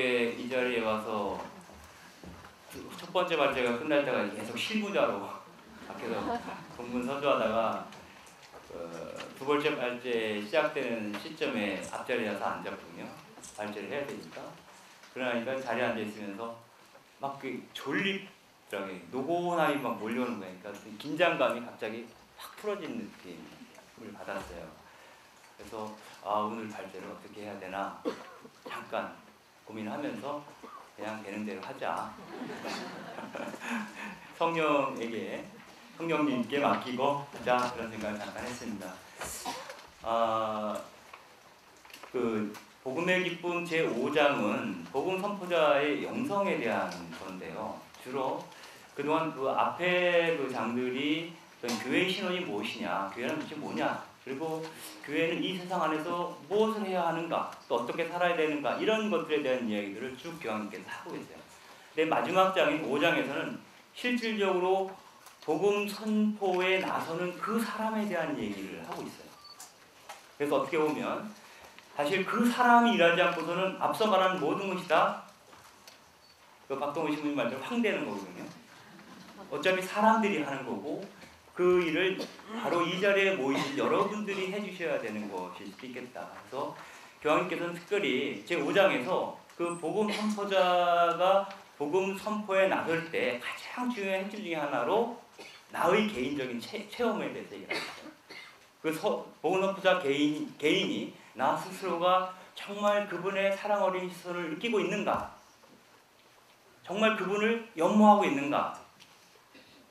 마지막에 이 자리에 와서 첫 번째 발제가 끝날 때까지 계속 실무자로 밖에서 공문 서주하다가 두 번째 발제 시작되는 시점에 앞자리에 와서 앉았거든요. 발제를 해야 되니까. 그러니까 자리에 앉아 있으면서 막 그 졸립더라고요. 노곤함이 막 몰려오는 거니까 긴장감이 갑자기 확 풀어진 느낌을 받았어요. 그래서 오늘 발제를 어떻게 해야 되나 잠깐 고민하면서 그냥 되는 대로 하자. 성령님께 맡기고 하자 그런 생각을 잠깐 했습니다. 그 복음의 기쁨 제5장은 복음 선포자의 영성에 대한 건데요. 주로 그동안 그 앞에 그 장들이 교회의 신원이 무엇이냐, 교회는 도대체 뭐냐, 그리고 교회는 이 세상 안에서 무엇을 해야 하는가, 또 어떻게 살아야 되는가, 이런 것들에 대한 이야기들을 쭉 교황님께서 하고 계세요. 근데 마지막 장인 5장에서는 실질적으로 복음 선포에 나서는 그 사람에 대한 얘기를 하고 있어요. 그래서 어떻게 보면 사실 그 사람이 일하지 않고서는 앞서 말한 모든 것이 다 그 박동훈 신부님 말대로 황되는 거거든요. 어차피 사람들이 하는 거고 그 일을 바로 이 자리에 모이신 여러분들이 해주셔야 되는 것일 수도 있겠다. 그래서 교황님께서는 특별히 제5장에서 그 복음 선포자가 복음 선포에 나설 때 가장 중요한 핵심 중에 하나로 나의 개인적인 체험에 대해서 얘기를 합니다. 그 복음 선포자 개인이 나 스스로가 정말 그분의 사랑 어린 시선을 느끼고 있는가? 정말 그분을 연모하고 있는가?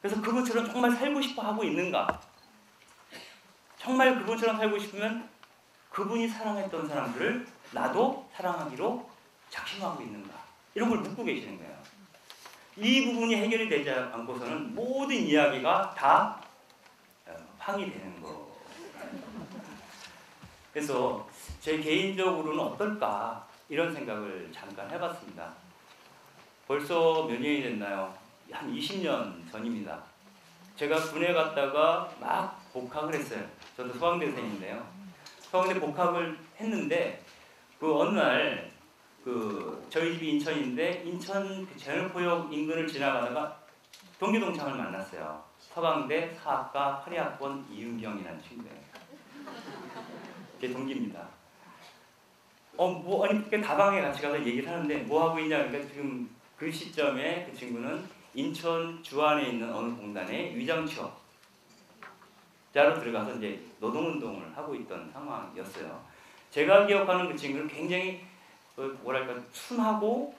그래서 그분처럼 정말 살고 싶어 하고 있는가? 정말 그분처럼 살고 싶으면 그분이 사랑했던 사람들을 나도 사랑하기로 작심하고 있는가? 이런 걸 묻고 계시는 거예요. 이 부분이 해결이 되지 않고서는 모든 이야기가 다 황이 되는 거. 그래서 제 개인적으로는 어떨까 이런 생각을 잠깐 해봤습니다. 벌써 몇 년이 됐나요? 한 20년 전입니다. 제가 군에 갔다가 막 복학을 했어요. 저도 소방대생인데요. 소방대 복학을 했는데 그 어느 날 저희 집이 인천인데 인천 그 제널포역 인근을 지나가다가 동기동창을 만났어요. 서강대 사학과 8회학번 이윤경이라는 친구예요. 제 동기입니다. 아니 다방에 같이 가서 얘기를 하는데 뭐 하고 있냐 그러니까 지금 그 시점에 그 친구는 인천 주안에 있는 어느 공단에 위장 취업자로 들어가서 이제 노동운동을 하고 있던 상황이었어요. 제가 기억하는 그 친구는 굉장히 뭐랄까 순하고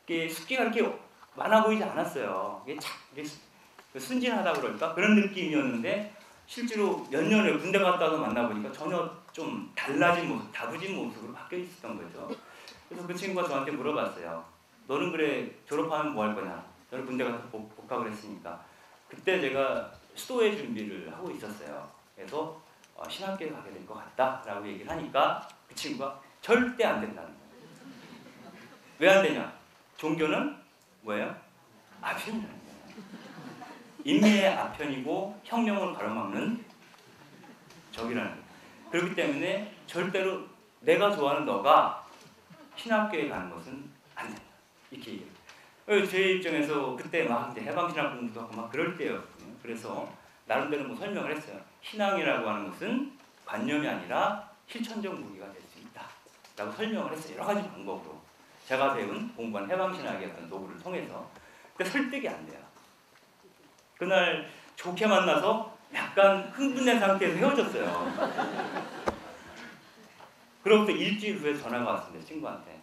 숫기가 이렇게 많아 보이지 않았어요. 이게 순진하다 그럴까 그런 느낌이었는데 실제로 몇 년을 군대 갔다 와서 만나보니까 전혀 좀 달라진 모습, 다부진 모습으로 바뀌어 있었던 거죠. 그래서 그 친구가 저한테 물어봤어요. 너는 그래 졸업하면 뭐 할 거냐? 너는 군대 가서 복학을 했으니까. 그때 제가 수도회 준비를 하고 있었어요. 그래서 신학교에 가게 될 것 같다라고 얘기를 하니까 그 친구가 절대 안 된다는 거예요. 왜 안 되냐? 종교는 뭐예요? 아편이라는 거예요. 인민의 아편이고 혁명을 가로막는 적이라는 거예요. 그렇기 때문에 절대로 내가 좋아하는 너가 신학교에 가는 것은 안 된다. 이렇게 얘기해요. 제 입장에서 그때 막 이제 해방신학 공부도 하고 막 그럴 때였거든요. 그래서 나름대로 뭐 설명을 했어요. 신앙이라고 하는 것은 관념이 아니라 실천적 무기가 될 수 있다. 라고 설명을 했어요. 여러 가지 방법으로. 제가 배운 공부한 해방신학의 어떤 도구를 통해서. 근데 설득이 안 돼요. 그날 좋게 만나서 약간 흥분된 상태에서 헤어졌어요. 그로부터 일주일 후에 전화가 왔습니다. 친구한테.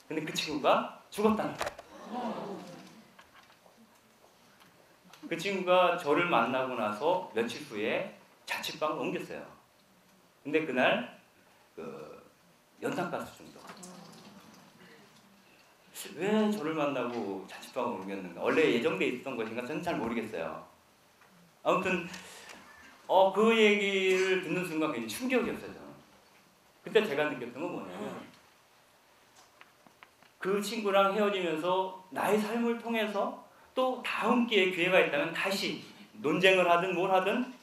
근데 그 친구가 죽었다는 거예요. 그 친구가 저를 만나고 나서 며칠 후에 자취방을 옮겼어요. 근데 그날 연탄가스 중독. 왜 저를 만나고 자취방을 옮겼는가? 원래 예정돼 있었던 것인가? 저는 잘 모르겠어요. 아무튼 그 얘기를 듣는 순간 굉장히 충격이었어요. 저는. 그때 제가 느꼈던 건 뭐냐면 그 친구랑 헤어지면서 나의 삶을 통해서 또 다음 기회에 기회가 있다면 다시 논쟁을 하든 뭘 하든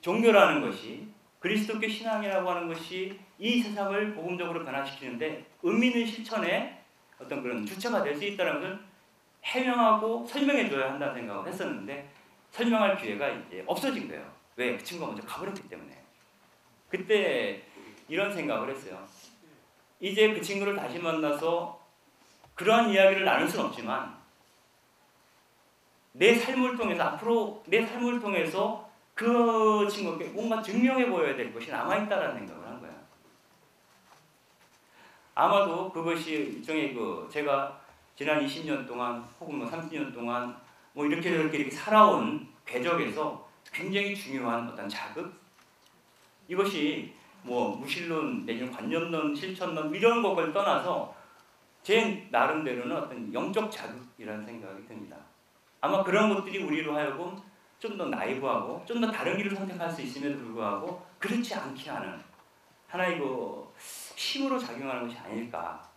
종교라는 것이 그리스도교 신앙이라고 하는 것이 이 세상을 복음적으로 변화시키는데 의미 있는 실천에 어떤 그런 주체가 될 수 있다는 것을 해명하고 설명해 줘야 한다는 생각을 했었는데 설명할 기회가 이제 없어진 거예요. 왜? 그 친구가 먼저 가버렸기 때문에. 그때 이런 생각을 했어요. 이제 그 친구를 다시 만나서 그러한 이야기를 나눌 수는 없지만 내 삶을 통해서 앞으로 내 삶을 통해서 그 친구에게 뭔가 증명해 보여야 될 것이 남아있다라는 생각을 한 거예요. 아마도 그것이 일종의 제가 지난 20년 동안 혹은 30년 동안 이렇게 살아온 궤적에서 굉장히 중요한 어떤 자극? 이것이 무신론 내지는 관념론, 실천론 이런 것을 떠나서 제 나름대로는 어떤 영적 자극이라는 생각이 듭니다. 아마 그런 것들이 우리로 하여금 좀 더 나이브하고 좀 더 다른 길을 선택할 수 있음에도 불구하고 그렇지 않게 하는 하나의 힘으로 작용하는 것이 아닐까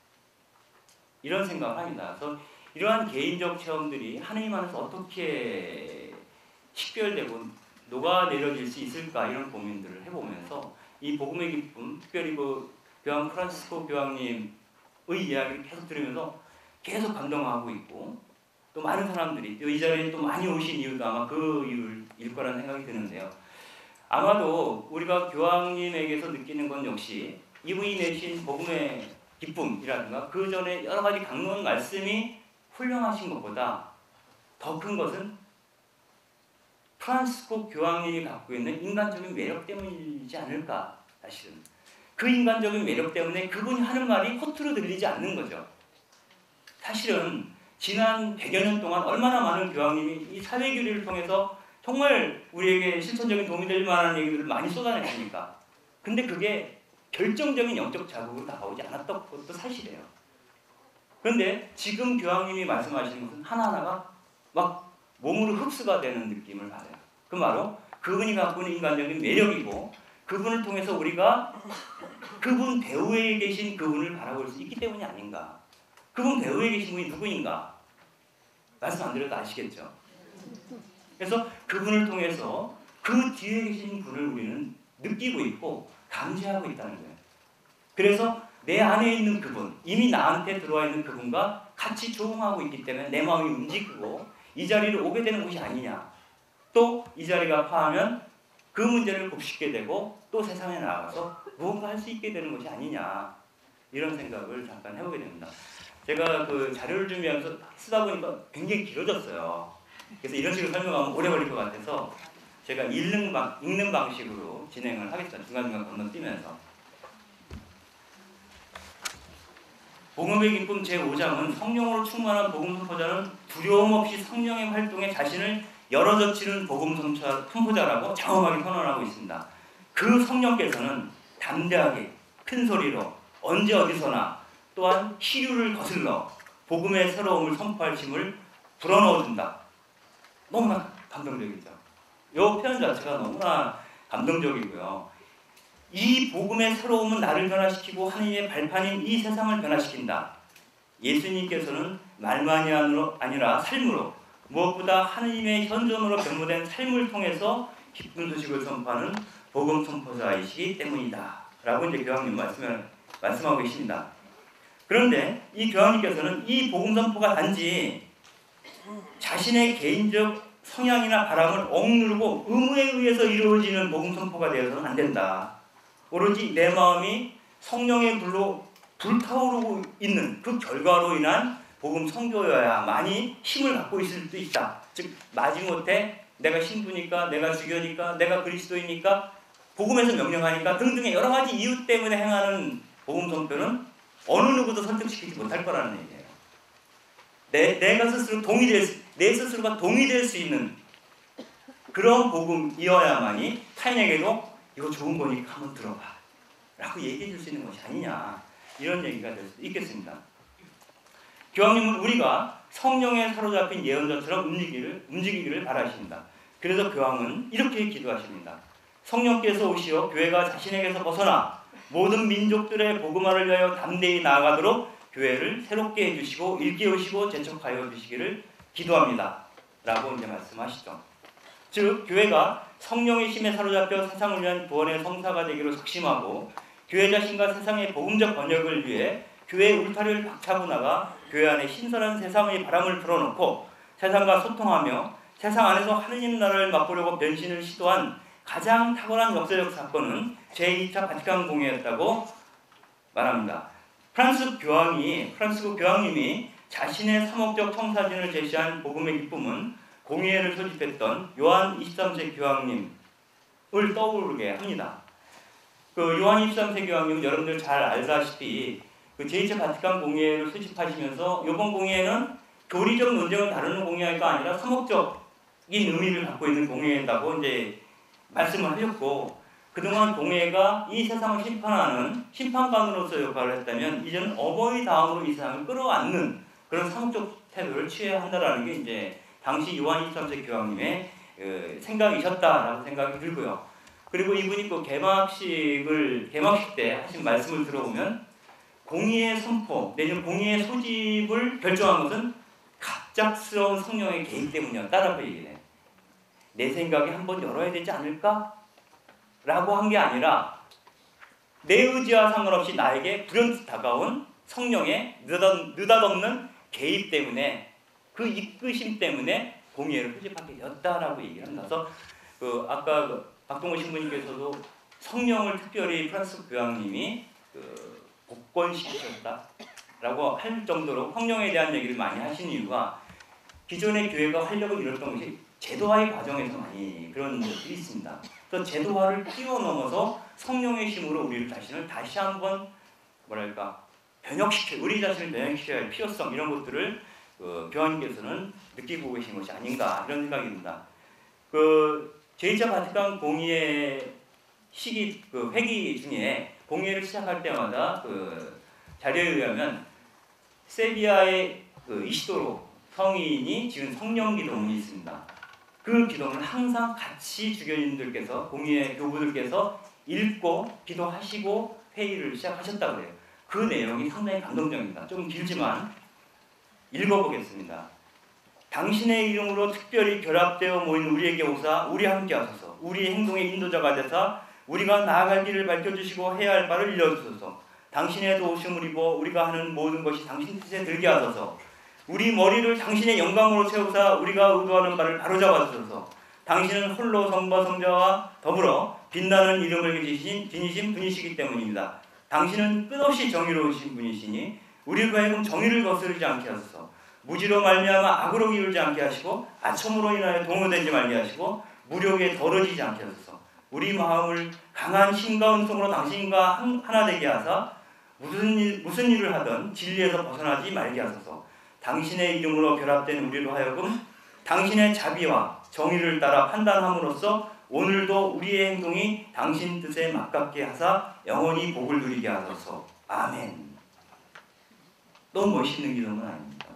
이런 생각을 합니다. 그래서 이러한 개인적 체험들이 하나님 안에서 어떻게 식별되고 녹아내려질 수 있을까 이런 고민들을 해보면서 이 복음의 기쁨, 특별히 교황 프란시스코 교황님의 이야기를 계속 들으면서 계속 감동하고 있고 또 많은 사람들이 이 자리에 또 많이 오신 이유도 아마 그 이유일 거라는 생각이 드는데요. 아마도 우리가 교황님에게서 느끼는 건 역시 이분이 내신 복음의 기쁨이라든가 그 전에 여러 가지 강론 말씀이 훌륭하신 것보다 더 큰 것은 프란시스코 교황님이 갖고 있는 인간적인 매력 때문이지 않을까. 사실은 그 인간적인 매력 때문에 그분이 하는 말이 허투루 들리지 않는 거죠. 사실은 지난 100여 년 동안 얼마나 많은 교황님이 이 사회교리를 통해서 정말 우리에게 실천적인 도움이 될 만한 얘기들을 많이 쏟아냈으니까. 근데 그게 결정적인 영적 자극으로 다가오지 않았던 것도 사실이에요. 그런데 지금 교황님이 말씀하시는 것은 하나하나가 막 몸으로 흡수가 되는 느낌을 받아요. 그 말로 그분이 갖고 있는 인간적인 매력이고 그분을 통해서 우리가 그분 배후에 계신 그분을 바라볼 수 있기 때문이 아닌가. 그분 배후에 계신 분이 누구인가? 말씀 안 드려도 아시겠죠? 그래서 그분을 통해서 그 뒤에 계신 분을 우리는 느끼고 있고 감지하고 있다는 거예요. 그래서 내 안에 있는 그분, 이미 나한테 들어와 있는 그분과 같이 조응하고 있기 때문에 내 마음이 움직이고 이 자리를 오게 되는 것이 아니냐. 또 이 자리가 파하면 그 문제를 곱씹게 되고 또 세상에 나가서 무언가 할 수 있게 되는 것이 아니냐. 이런 생각을 잠깐 해보게 됩니다. 제가 그 자료를 준비하면서 쓰다 보니까 굉장히 길어졌어요. 그래서 이런 식으로 설명하면 오래 걸릴 것 같아서 제가 읽는 방식으로 진행을 하겠습니다. 중간중간 건너뛰면서. 복음의 기쁨 제5장은 성령으로 충만한 복음 선포자는 두려움 없이 성령의 활동에 자신을 열어젖히는 복음 선포자라고 장엄하게 선언하고 있습니다. 그 성령께서는 담대하게 큰 소리로 언제 어디서나 또한 시류를 거슬러 복음의 새로움을 선포할 힘을 불어넣어준다. 너무나 감동적이죠. 이 표현 자체가 너무나 감동적이고요. 이 복음의 새로움은 나를 변화시키고 하나님의 발판인 이 세상을 변화시킨다. 예수님께서는 말만이 아니라 삶으로 무엇보다 하나님의 현존으로 변모된 삶을 통해서 기쁜 소식을 선포하는 복음 선포자이시기 때문이다. 라고 이제 교황님 말씀하고 계십니다. 그런데 이 교황님께서는 이 복음 선포가 단지 자신의 개인적 성향이나 바람을 억누르고 의무에 의해서 이루어지는 복음 선포가 되어서는 안 된다. 오로지 내 마음이 성령의 불로 불타오르고 있는 그 결과로 인한 복음 선교여야만이 힘을 갖고 있을 수도 있다. 즉 마지못해 내가 신부니까, 내가 주교니까, 내가 그리스도이니까, 복음에서 명령하니까 등등의 여러 가지 이유 때문에 행하는 복음 선포는 어느 누구도 설득시키지 못할 거라는 얘기예요. 내가 스스로 내 스스로가 동의될 수 있는 그런 복음이어야만이 타인에게도 이거 좋은 거니까 한번 들어봐 라고 얘기해 줄 수 있는 것이 아니냐, 이런 얘기가 될 수 있겠습니다. 교황님은 우리가 성령에 사로잡힌 예언자처럼 움직이기를 바라십니다. 그래서 교황은 이렇게 기도하십니다. 성령께서 오시어 교회가 자신에게서 벗어나 모든 민족들의 복음화를 위하여 담대히 나아가도록 교회를 새롭게 해주시고 일깨우시고 재촉하여 주시기를 기도합니다. 라고 이제 말씀하시죠. 즉 교회가 성령의 힘에 사로잡혀 세상을 위한 구원의 성사가 되기로 작심하고 교회 자신과 세상의 복음적 번역을 위해 교회의 울타리를 박차고 나가 교회 안에 신선한 세상의 바람을 불어넣고 세상과 소통하며 세상 안에서 하느님 나라를 맛보려고 변신을 시도한 가장 탁월한 역사적 사건은 제2차 바티칸 공회였다고 말합니다. 프란시스코 교황님이 자신의 사목적 청사진을 제시한 복음의 기쁨은 공회를 소집했던 요한 23세 교황님을 떠오르게 합니다. 그 요한 23세 교황님 여러분들 잘 알다시피 그 제2차 바티칸 공회를 소집하시면서 이번 공회는 교리적 논쟁을 다루는 공회가 아니라 사목적인 의미를 갖고 있는 공회라고 이제 말씀을 하셨고, 그동안 공회가 이 세상을 심판하는 심판관으로서 역할을 했다면 이제는 어버이 다음으로 이 세상을 끌어안는 그런 사목적 태도를 취해야 한다라는 게 이제 당시 요한 23세 교황님의 생각이셨다라고 생각이 들고요. 그리고 이분이 그 개막식 때 하신 말씀을 들어보면 공의의 선포 내지는 공의의 소집을 결정한 것은 갑작스러운 성령의 개입 때문이었다라고 얘기해요. 내 생각에 한번 열어야 되지 않을까? 라고 한 게 아니라 내 의지와 상관없이 나에게 불현듯 다가온 성령의 느닷없는 개입 때문에 그 이끄심 때문에 공의회를 소집하게 되었다라고 얘기를 합니다. 그래서 아까 박동호 신부님께서도 성령을 특별히 프란시스코 교황님이 복권시키셨다라고 할 정도로 성령에 대한 얘기를 많이 하신 이유가 기존의 교회가 활력을 잃었던 것이 제도화의 과정에서 많이 그런 것들이 있습니다. 그래서 제도화를 뛰어넘어서 성령의 힘으로 우리 자신을 다시 한번 우리 자신을 변혁시켜야 할 필요성 이런 것들을 교황님께서는 느끼고 계신 것이 아닌가 이런 생각이 듭니다. 제2차 바티칸 공의회 회기 중에 공의회를 시작할 때마다 자료에 의하면 세비야의 이시도로 성인이 지은 성령 기도문이 있습니다. 그 기도문을 항상 같이 주교님들께서 공의회 교부들께서 읽고 기도하시고 회의를 시작하셨다고 해요. 그 내용이 상당히 감동적입니다. 좀 길지만 읽어보겠습니다. 당신의 이름으로 특별히 결합되어 모인 우리에게 오사 우리 함께 하소서. 우리의 행동의 인도자가 되사 우리가 나아갈 길을 밝혀주시고 해야 할 바를 일러주소서. 당신의 도우심을 입어 우리가 하는 모든 것이 당신 뜻에 들게 하소서. 우리 머리를 당신의 영광으로 채우사 우리가 의도하는 바를 바로잡아 주소서. 당신은 홀로 성부와 성자와 더불어 빛나는 이름을 지니신 분이시기 때문입니다. 당신은 끝없이 정의로우신 분이시니 우리가 하여금 정의를 거스르지 않게 하소서. 무지로 말미암아 악으로 기울지 않게 하시고 아첨으로 인하여 동요되지 말게 하시고 무력에 더러지지 않게 하소서. 우리 마음을 강한 힘과 은총으로 당신과 하나 되게 하사 무슨 일을 하든 진리에서 벗어나지 말게 하소서. 당신의 이름으로 결합된 우리로 하여금 당신의 자비와 정의를 따라 판단함으로써 오늘도 우리의 행동이 당신 뜻에 맞게 하사 영원히 복을 누리게 하소서. 아멘. 너무 멋있는 기도는 아닙니다.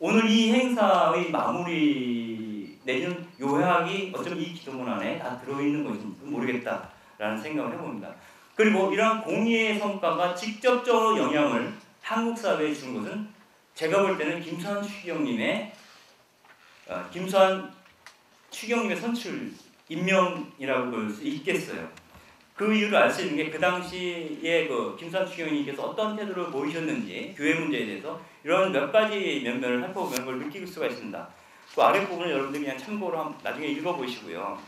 오늘 이 행사의 마무리 내지는 요약이 어쩌면 이 기도문 안에 다 들어있는 것인지 모르겠다라는 생각을 해봅니다. 그리고 이러한 공의의 성과가 직접적으로 영향을 한국 사회에 준 것은 제가 볼 때는 김수환 추경님의 선출 임명이라고 볼 수 있겠어요. 그 이유를 알 수 있는 게 그 당시에 김수환 추경님께서 어떤 태도를 보이셨는지 교회 문제에 대해서 이런 몇 가지 면면을 살펴보면 그걸 느낄 수가 있습니다. 그 아래 부분을 여러분들이 그냥 참고로 나중에 읽어보시고요.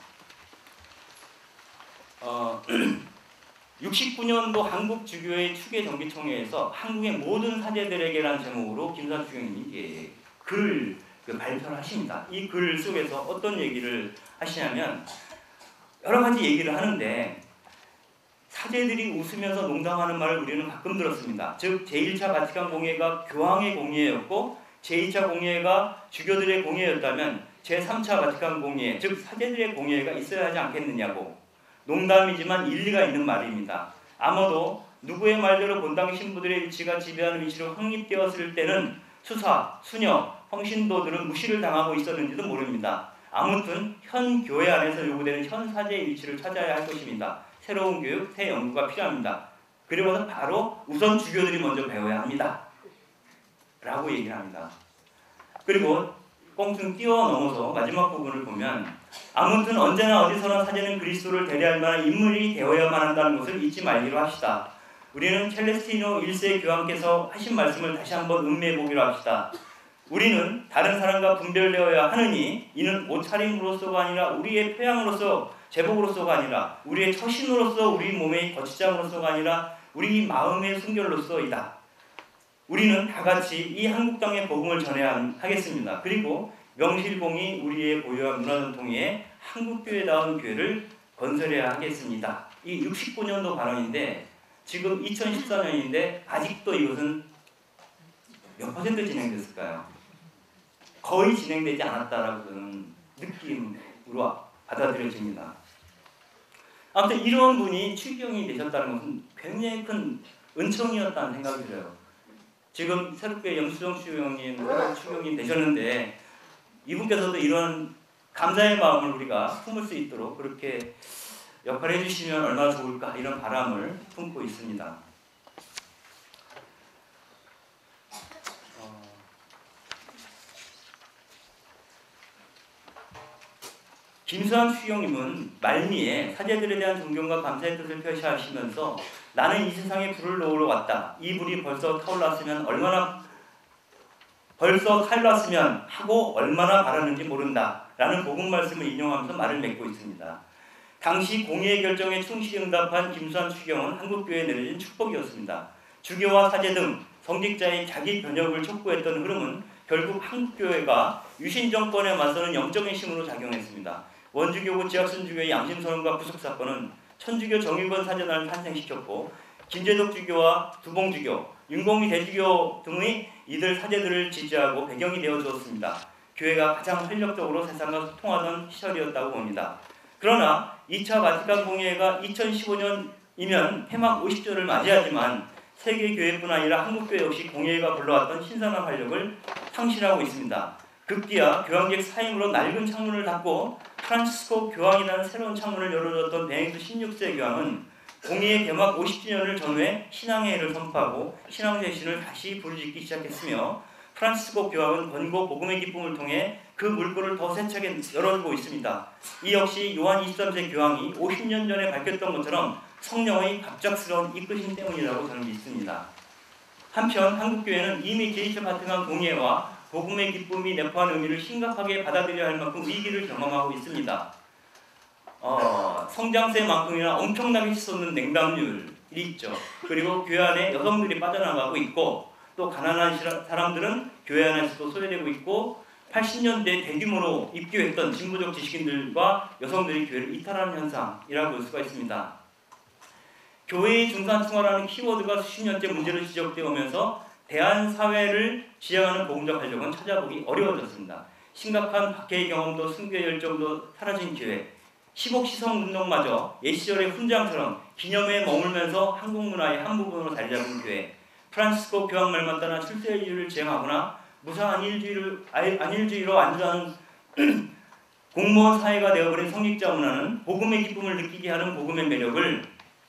69년도 한국주교회 추계정기총회에서 한국의 모든 사제들에게라는 제목으로 김수환 추경님이 글을 발표를 하십니다. 이 글 속에서 어떤 얘기를 하시냐면 여러 가지 얘기를 하는데 사제들이 웃으면서 농담하는 말을 우리는 가끔 들었습니다. 즉 제1차 바티칸 공회가 교황의 공회였고 제2차 공회가 주교들의 공회였다면 제3차 바티칸 공회, 즉 사제들의 공회가 있어야 하지 않겠느냐고. 농담이지만 일리가 있는 말입니다. 아마도 누구의 말대로 본당 신부들의 위치가 지배하는 위치로 확립되었을 때는 수사, 수녀, 평신도들은 무시를 당하고 있었는지도 모릅니다. 아무튼 현 교회 안에서 요구되는 현 사제의 위치를 찾아야 할 것입니다. 새로운 교육, 새 연구가 필요합니다. 그리고서 바로 우선 주교들이 먼저 배워야 합니다. 라고 얘기를 합니다. 그리고 뻥충 뛰어넘어서 마지막 부분을 보면 아무튼 언제나 어디서나 사제는 그리스도를 대리할 만한 인물이 되어야만 한다는 것을 잊지 말기로 합시다. 우리는 첼레스티노 1세 교황께서 하신 말씀을 다시 한번 음미해 보기로 합시다. 우리는 다른 사람과 분별되어야 하느니 이는 옷차림으로서가 아니라 우리의 표양으로서 제복으로서가 아니라 우리의 처신으로서 우리 몸의 거치장으로서가 아니라 우리 마음의 순결로서이다. 우리는 다같이 이 한국 땅의 복음을 전해야 하겠습니다. 그리고 명실공히 우리의 고유한 문화전통에 한국교회다운 교회를 건설해야 하겠습니다. 이 69년도 발언인데 지금 2014년인데 아직도 이것은 몇 퍼센트 진행됐을까요? 거의 진행되지 않았다라고 저는 느낌으로 받아들여집니다. 아무튼 이런 분이 추기경이 되셨다는 것은 굉장히 큰 은총이었다는 생각이 들어요. 지금 새롭게 영수정 추기경님, 추기경님 되셨는데 이분께서도 이런 감사의 마음을 우리가 품을 수 있도록 그렇게 역할을 해주시면 얼마나 좋을까 이런 바람을 품고 있습니다. 김수환 추기경님은 말미에 사제들에 대한 존경과 감사의 뜻을 표시하시면서 나는 이 세상에 불을 놓으러 왔다. 이 불이 벌써 타올랐으면 하고 얼마나 바랐는지 모른다. 라는 복음 말씀을 인용하면서 말을 맺고 있습니다. 당시 공의의 결정에 충실히 응답한 김수환 추기경은 한국교회에 내려진 축복이었습니다. 주교와 사제 등 성직자의 자기 변혁을 촉구했던 흐름은 결국 한국교회가 유신정권에 맞서는 영적인 힘으로 작용했습니다. 원주교구 지학순주교의 양심선언과 구속사건은 천주교 정일권 사제단을 탄생시켰고 김재덕 주교와 두봉주교, 윤공미 대주교 등의 이들 사제들을 지지하고 배경이 되어 주었습니다. 교회가 가장 활력적으로 세상과 소통하던 시절이었다고 봅니다. 그러나 2차 바티칸 공의회가 2015년이면 폐막 50주를 맞이하지만 세계교회뿐 아니라 한국교회 역시 공의회가 불러왔던 신선한 활력을 상실하고 있습니다. 급기야 교황직 사임으로 낡은 창문을 닫고 프란치스코 교황이라는 새로운 창문을 열어줬던 베네딕토 16세 교황은 공의회 개막 50주년을 전후해 신앙의 해를 선포하고 신앙대신을 다시 부르짖기 시작했으며 프란치스코 교황은 권고 복음의 기쁨을 통해 그 물꼬를 더 세차게 열어주고 있습니다. 이 역시 요한 23세 교황이 50년 전에 밝혔던 것처럼 성령의 갑작스러운 이끄심 때문이라고 저는 믿습니다. 한편 한국교회는 이미 제2차 바티칸 공의회와 복음의 기쁨이 내포한 의미를 심각하게 받아들여야 할 만큼 위기를 경험하고 있습니다. 성장세만큼이나 엄청나게 솟는 냉담률이 있죠. 그리고 교회 안에 여성들이 빠져나가고 있고 또 가난한 사람들은 교회 안에서도 소외되고 있고 80년대 대규모로 입교했던 진보적 지식인들과 여성들이 교회를 이탈하는 현상이라고 볼 수가 있습니다. 교회의 중산층화라는 키워드가 수십 년째 문제로 지적되어 오면서 대한사회를 지향하는 복음적 활력은 찾아보기 어려워졌습니다. 심각한 박해의 경험도 순교의 열정도 사라진 교회, 시복시성운동마저 옛 시절의 훈장처럼 기념회에 머물면서 한국 문화의 한 부분으로 자리 잡은 교회, 프란치스코 교황 말만 따라 출세주의를 지향하거나 무사 안일주의로 안주하는 공무원 사회가 되어버린 성직자 문화는 복음의 기쁨을 느끼게 하는 복음의 매력을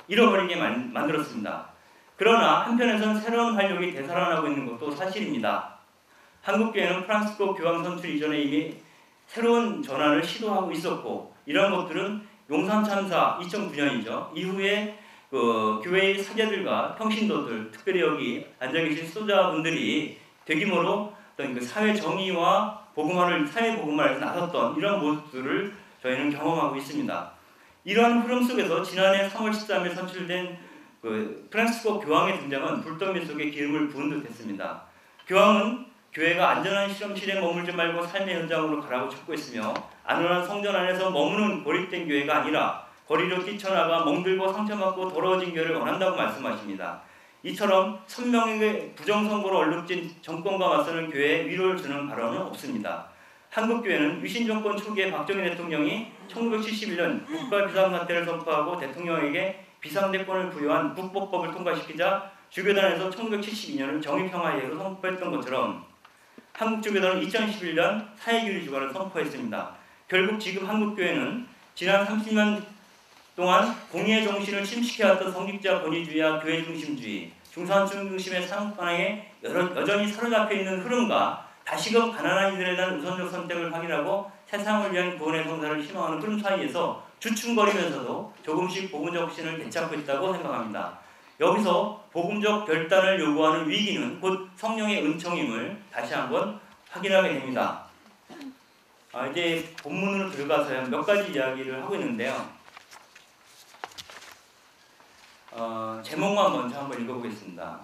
잃어버리게 만들었습니다. 그러나 한편에서는 새로운 활력이 되살아나고 있는 것도 사실입니다. 한국교회는 프란치스코 교황 선출 이전에 이미 새로운 전환을 시도하고 있었고 이런 것들은 용산참사 2009년이죠. 이후에 교회의 사제들과 평신도들, 특별히 여기 앉아계신 수도자분들이 대규모로 어떤 사회 정의와 사회 복음화에서 나섰던 이런 모습들을 저희는 경험하고 있습니다. 이러한 흐름 속에서 지난해 3월 13일 선출된 프란치스코 교황의 등장은 불더미 속에 기름을 부은 듯했습니다. 교황은 교회가 안전한 실험실에 머물지 말고 삶의 현장으로 가라고 촉구했으며 안온한 성전 안에서 머무는 고립된 교회가 아니라 거리로 뛰쳐나가 멍들고 상처받고 더러워진 교회를 원한다고 말씀하십니다. 이처럼 선명하게 부정선거로 얼룩진 정권과 맞서는 교회에 위로를 주는 발언은 없습니다. 한국교회는 위신정권 초기에 박정희 대통령이 1971년 국가비상사태를 선포하고 대통령에게 비상대권을 부여한 국보법을 통과시키자 주교단에서 1972년을 정의평화예로 선포했던 것처럼 한국주교단은 2011년 사회규리 주간을 선포했습니다. 결국 지금 한국교회는 지난 30년 동안 공의의 정신을 침식해왔던 성직자 권위주의와 교회 중심주의, 중산층 중심의 상황에 여전히 사로잡혀 있는 흐름과 다시금 가난한 이들에 대한 우선적 선택을 확인하고 세상을 위한 구원의 성사를 희망하는 흐름 사이에서 주춤거리면서도 조금씩 복음적 확신을 되찾고 있다고 생각합니다. 여기서 복음적 결단을 요구하는 위기는 곧 성령의 은총임을 다시 한번 확인하게 됩니다. 이제 본문으로 들어가서 몇 가지 이야기를 하고 있는데요. 제목만 먼저 한번 읽어보겠습니다.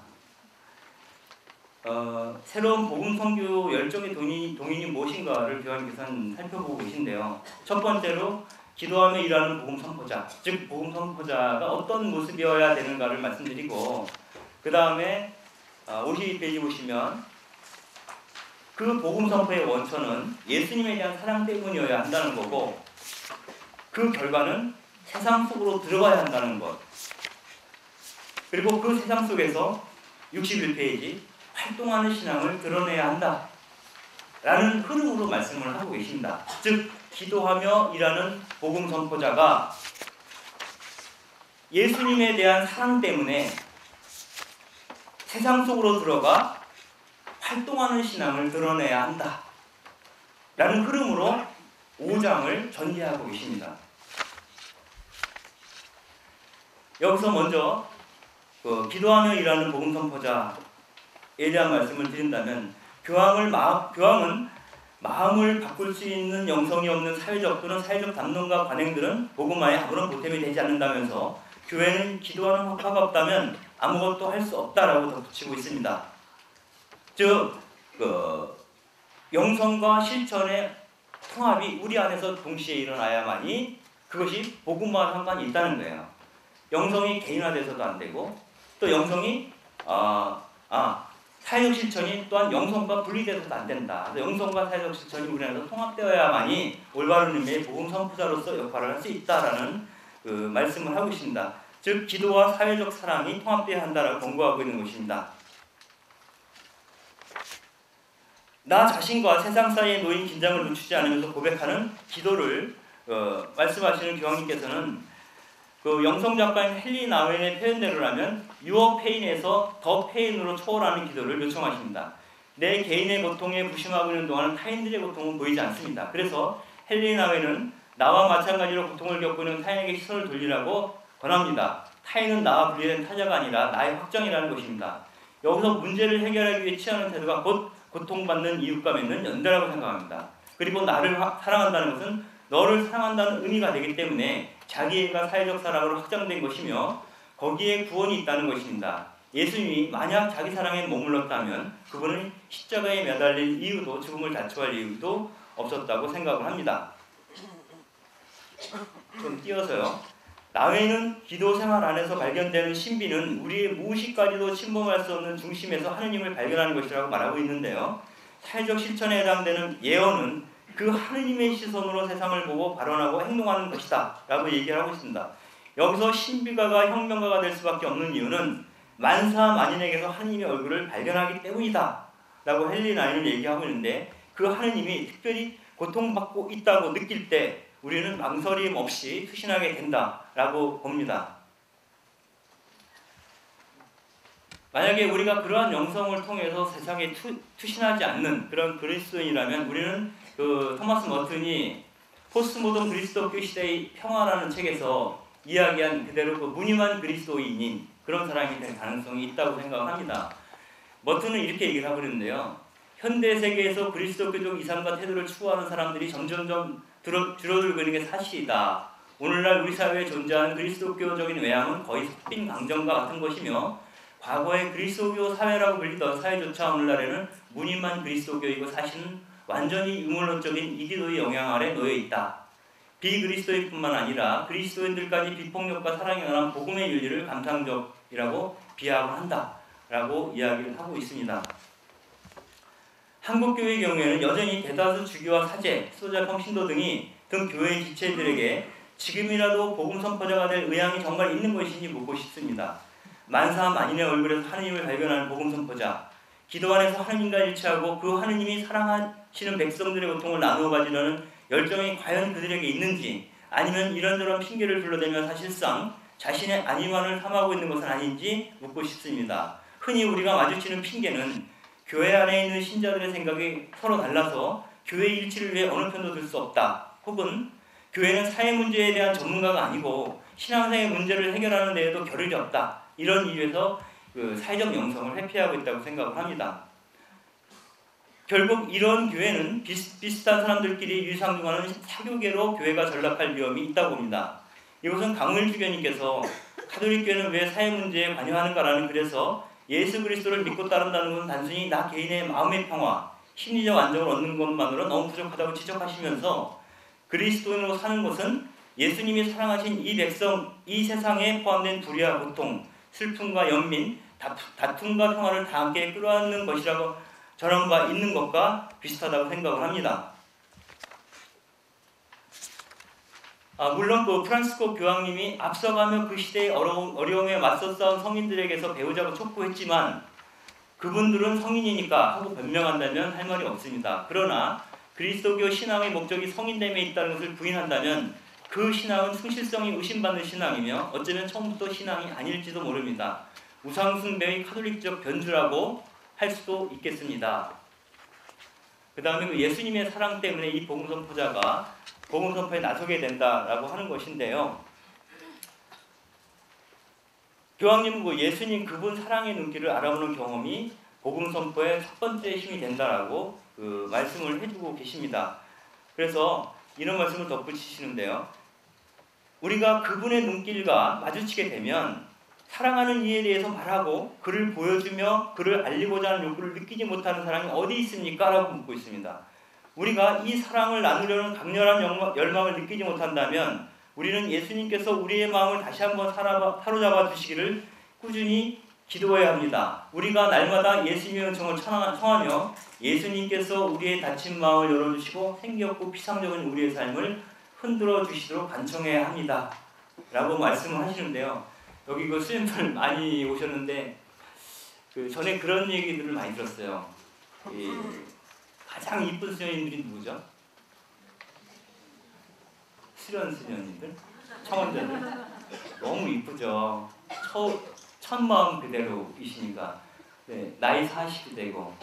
새로운 복음 선교 열정의 동인이 무엇인가를 교황님께서는 살펴보고 계신데요. 첫 번째로 기도하며 일하는 복음 선포자, 즉 복음 선포자가 어떤 모습이어야 되는가를 말씀드리고, 그 다음에 52페이지 보시면 그 복음 선포의 원천은 예수님에 대한 사랑 때문이어야 한다는 거고, 그 결과는 세상 속으로 들어가야 한다는 것, 그리고 그 세상 속에서 61페이지 활동하는 신앙을 드러내야 한다 라는 흐름으로 말씀을 하고 계십니다. 즉 기도하며 일하는 복음 선포자가 예수님에 대한 사랑 때문에 세상 속으로 들어가 활동하는 신앙을 드러내야 한다 라는 흐름으로 5장을 전개하고 계십니다. 여기서 먼저 기도하며 일하는 복음 선포자에 대한 말씀을 드린다면, 교황은 마음을 바꿀 수 있는 영성이 없는 사회적 또는 사회적 담론과 관행들은 복음화에 아무런 보탬이 되지 않는다면서, 교회는 기도하는 화가 없다면 아무것도 할 수 없다라고 덧붙이고 있습니다. 즉 영성과 실천의 통합이 우리 안에서 동시에 일어나야만이 그것이 복음화와 상관이 있다는 거예요. 영성이 개인화돼서도 안 되고, 또 영성이 사회적 실천이 또한 영성과 분리돼서도 안 된다. 영성과 사회적 실천이 우리 안에서 통합되어야만이 올바른 의미의 복음 선포자로서 역할을 할 수 있다라는 말씀을 하고 있습니다. 즉 기도와 사회적 사랑이 통합되어야 한다라고 권고하고 있는 것입니다. 나 자신과 세상 사이에 놓인 긴장을 늦추지 않으면서 고백하는 기도를 말씀하시는 교황님께서는 영성 작가인 헨리 나웬의 표현대로라면 유어 페인에서 더 페인으로 초월하는 기도를 요청하십니다. 내 개인의 고통에 부심하고 있는 동안은 타인들의 고통은 보이지 않습니다. 그래서 헨리 나웬은 나와 마찬가지로 고통을 겪고 있는 타인에게 시선을 돌리라고 권합니다. 타인은 나와 분리된 타자가 아니라 나의 확정이라는 것입니다. 여기서 문제를 해결하기 위해 취하는 태도가 곧 고통받는 이웃과 맺는 연대라고 생각합니다. 그리고 나를 사랑한다는 것은 너를 사랑한다는 의미가 되기 때문에 자기애가 사회적 사랑으로 확장된 것이며 거기에 구원이 있다는 것입니다. 예수님이 만약 자기 사랑에 머물렀다면 그분은 십자가에 매달릴 이유도 죽음을 자초할 이유도 없었다고 생각을 합니다. 좀 띄어서요. 나외는 기도 생활 안에서 발견되는 신비는 우리의 무의식까지도 침범할 수 없는 중심에서 하느님을 발견하는 것이라고 말하고 있는데요. 사회적 실천에 해당되는 예언은 그 하느님의 시선으로 세상을 보고 발언하고 행동하는 것이다 라고 얘기를 하고 있습니다. 여기서 신비가가 혁명가가 될 수밖에 없는 이유는 만사 만인에게서 하느님의 얼굴을 발견하기 때문이다 라고 헨리 나윈은 얘기하고 있는데, 그 하느님이 특별히 고통받고 있다고 느낄 때 우리는 망설임 없이 투신하게 된다라고 봅니다. 만약에 우리가 그러한 영성을 통해서 세상에 투신하지 않는 그런 그리스도인이라면, 우리는 토마스 머튼이 포스트모던 그리스도교 시대의 평화라는 책에서 이야기한 그대로 무늬만 그리스도인인 그런 사람이 될 가능성이 있다고 생각합니다. 머튼은 이렇게 얘기를 하고 있는데요. 현대 세계에서 그리스도교적 이상과 태도를 추구하는 사람들이 점점점 줄어들고 있는 게 사실이다. 오늘날 우리 사회에 존재하는 그리스도교적인 외양은 거의 섞인 강정과 같은 것이며, 과거에 그리스도교 사회라고 불리던 사회조차 오늘날에는 무늬만 그리스도교이고 사실은 완전히 유물론적인 이기도의 영향 아래 놓여 있다. 비그리스도인뿐만 아니라 그리스도인들까지 비폭력과 사랑에 관한 복음의 윤리를 감상적이라고 비하하고 한다라고 이야기를 하고 있습니다. 한국교회의 경우에는 여전히 대다수 주교와 사제, 수도자 평신도 등 교회 지체들에게 지금이라도 복음 선포자가 될 의향이 정말 있는 것인지 묻고 싶습니다. 만사 만인의 얼굴에서 하느님을 발견하는 복음 선포자, 기도 안에서 하느님과 일치하고 그 하느님이 사랑하시는 백성들의 고통을 나누어 가지려는 열정이 과연 그들에게 있는지, 아니면 이런저런 핑계를 둘러대며 사실상 자신의 안위만을 삼하고 있는 것은 아닌지 묻고 싶습니다. 흔히 우리가 마주치는 핑계는 교회 안에 있는 신자들의 생각이 서로 달라서 교회 일치를 위해 어느 편도 들 수 없다. 혹은 교회는 사회 문제에 대한 전문가가 아니고 신앙생의 문제를 해결하는 데에도 겨를이 없다. 이런 이유에서 그 사회적 영성을 회피하고 있다고 생각을 합니다. 결국 이런 교회는 비슷한 사람들끼리 유상중하는 사교계로 교회가 전락할 위험이 있다고 봅니다. 이것은 강물 주교님께서 가톨릭 교회는 왜 사회 문제에 관여하는가라는 글에서 예수 그리스도를 믿고 따른다는 것은 단순히 나 개인의 마음의 평화, 심리적 안정을 얻는 것만으로 너무 부족하다고 지적하시면서 그리스도인으로 사는 것은 예수님이 사랑하신 이 백성, 이 세상에 포함된 불의와 고통, 슬픔과 연민, 다툼과 평화를 다 함께 끌어안는 것이라고 저런 바 있는 것과 비슷하다고 생각을 합니다. 물론 그 프란시스코 교황님이 앞서가며 그 시대의 어려움에 맞서 싸운 성인들에게서 배우자고 촉구했지만 그분들은 성인이니까 하고 변명한다면 할 말이 없습니다. 그러나 그리스도교 신앙의 목적이 성인됨에 있다는 것을 부인한다면 그 신앙은 충실성이 의심받는 신앙이며 어쩌면 처음부터 신앙이 아닐지도 모릅니다. 우상숭배의 카톨릭적 변주라고 할 수도 있겠습니다. 그 다음에 그 예수님의 사랑 때문에 이 복음 선포자가 복음 선포에 나서게 된다라고 하는 것인데요. 교황님은 그 예수님 그분 사랑의 눈길을 알아보는 경험이 복음 선포의 첫 번째 힘이 된다라고 그 말씀을 해주고 계십니다. 그래서 이런 말씀을 덧붙이시는데요. 우리가 그분의 눈길과 마주치게 되면 사랑하는 이에 대해서 말하고 그를 보여주며 그를 알리고자 하는 욕구를 느끼지 못하는 사람이 어디 있습니까? 라고 묻고 있습니다. 우리가 이 사랑을 나누려는 강렬한 열망을 느끼지 못한다면 우리는 예수님께서 우리의 마음을 다시 한번 사로잡아 주시기를 꾸준히 기도해야 합니다. 우리가 날마다 예수님의 은총을 청하며 예수님께서 우리의 닫힌 마음을 열어주시고 생기없고 피상적인 우리의 삶을 흔들어 주시도록 간청해야 합니다. 라고 말씀을 하시는데요. 여기 그 수련들 많이 오셨는데 그 전에 그런 얘기들을 많이 들었어요. 가장 이쁜 수련님들이 누구죠? 수련님들? 청원자들? 너무 이쁘죠. 첫 마음 그대로이시니까 네, 나이 40이 되고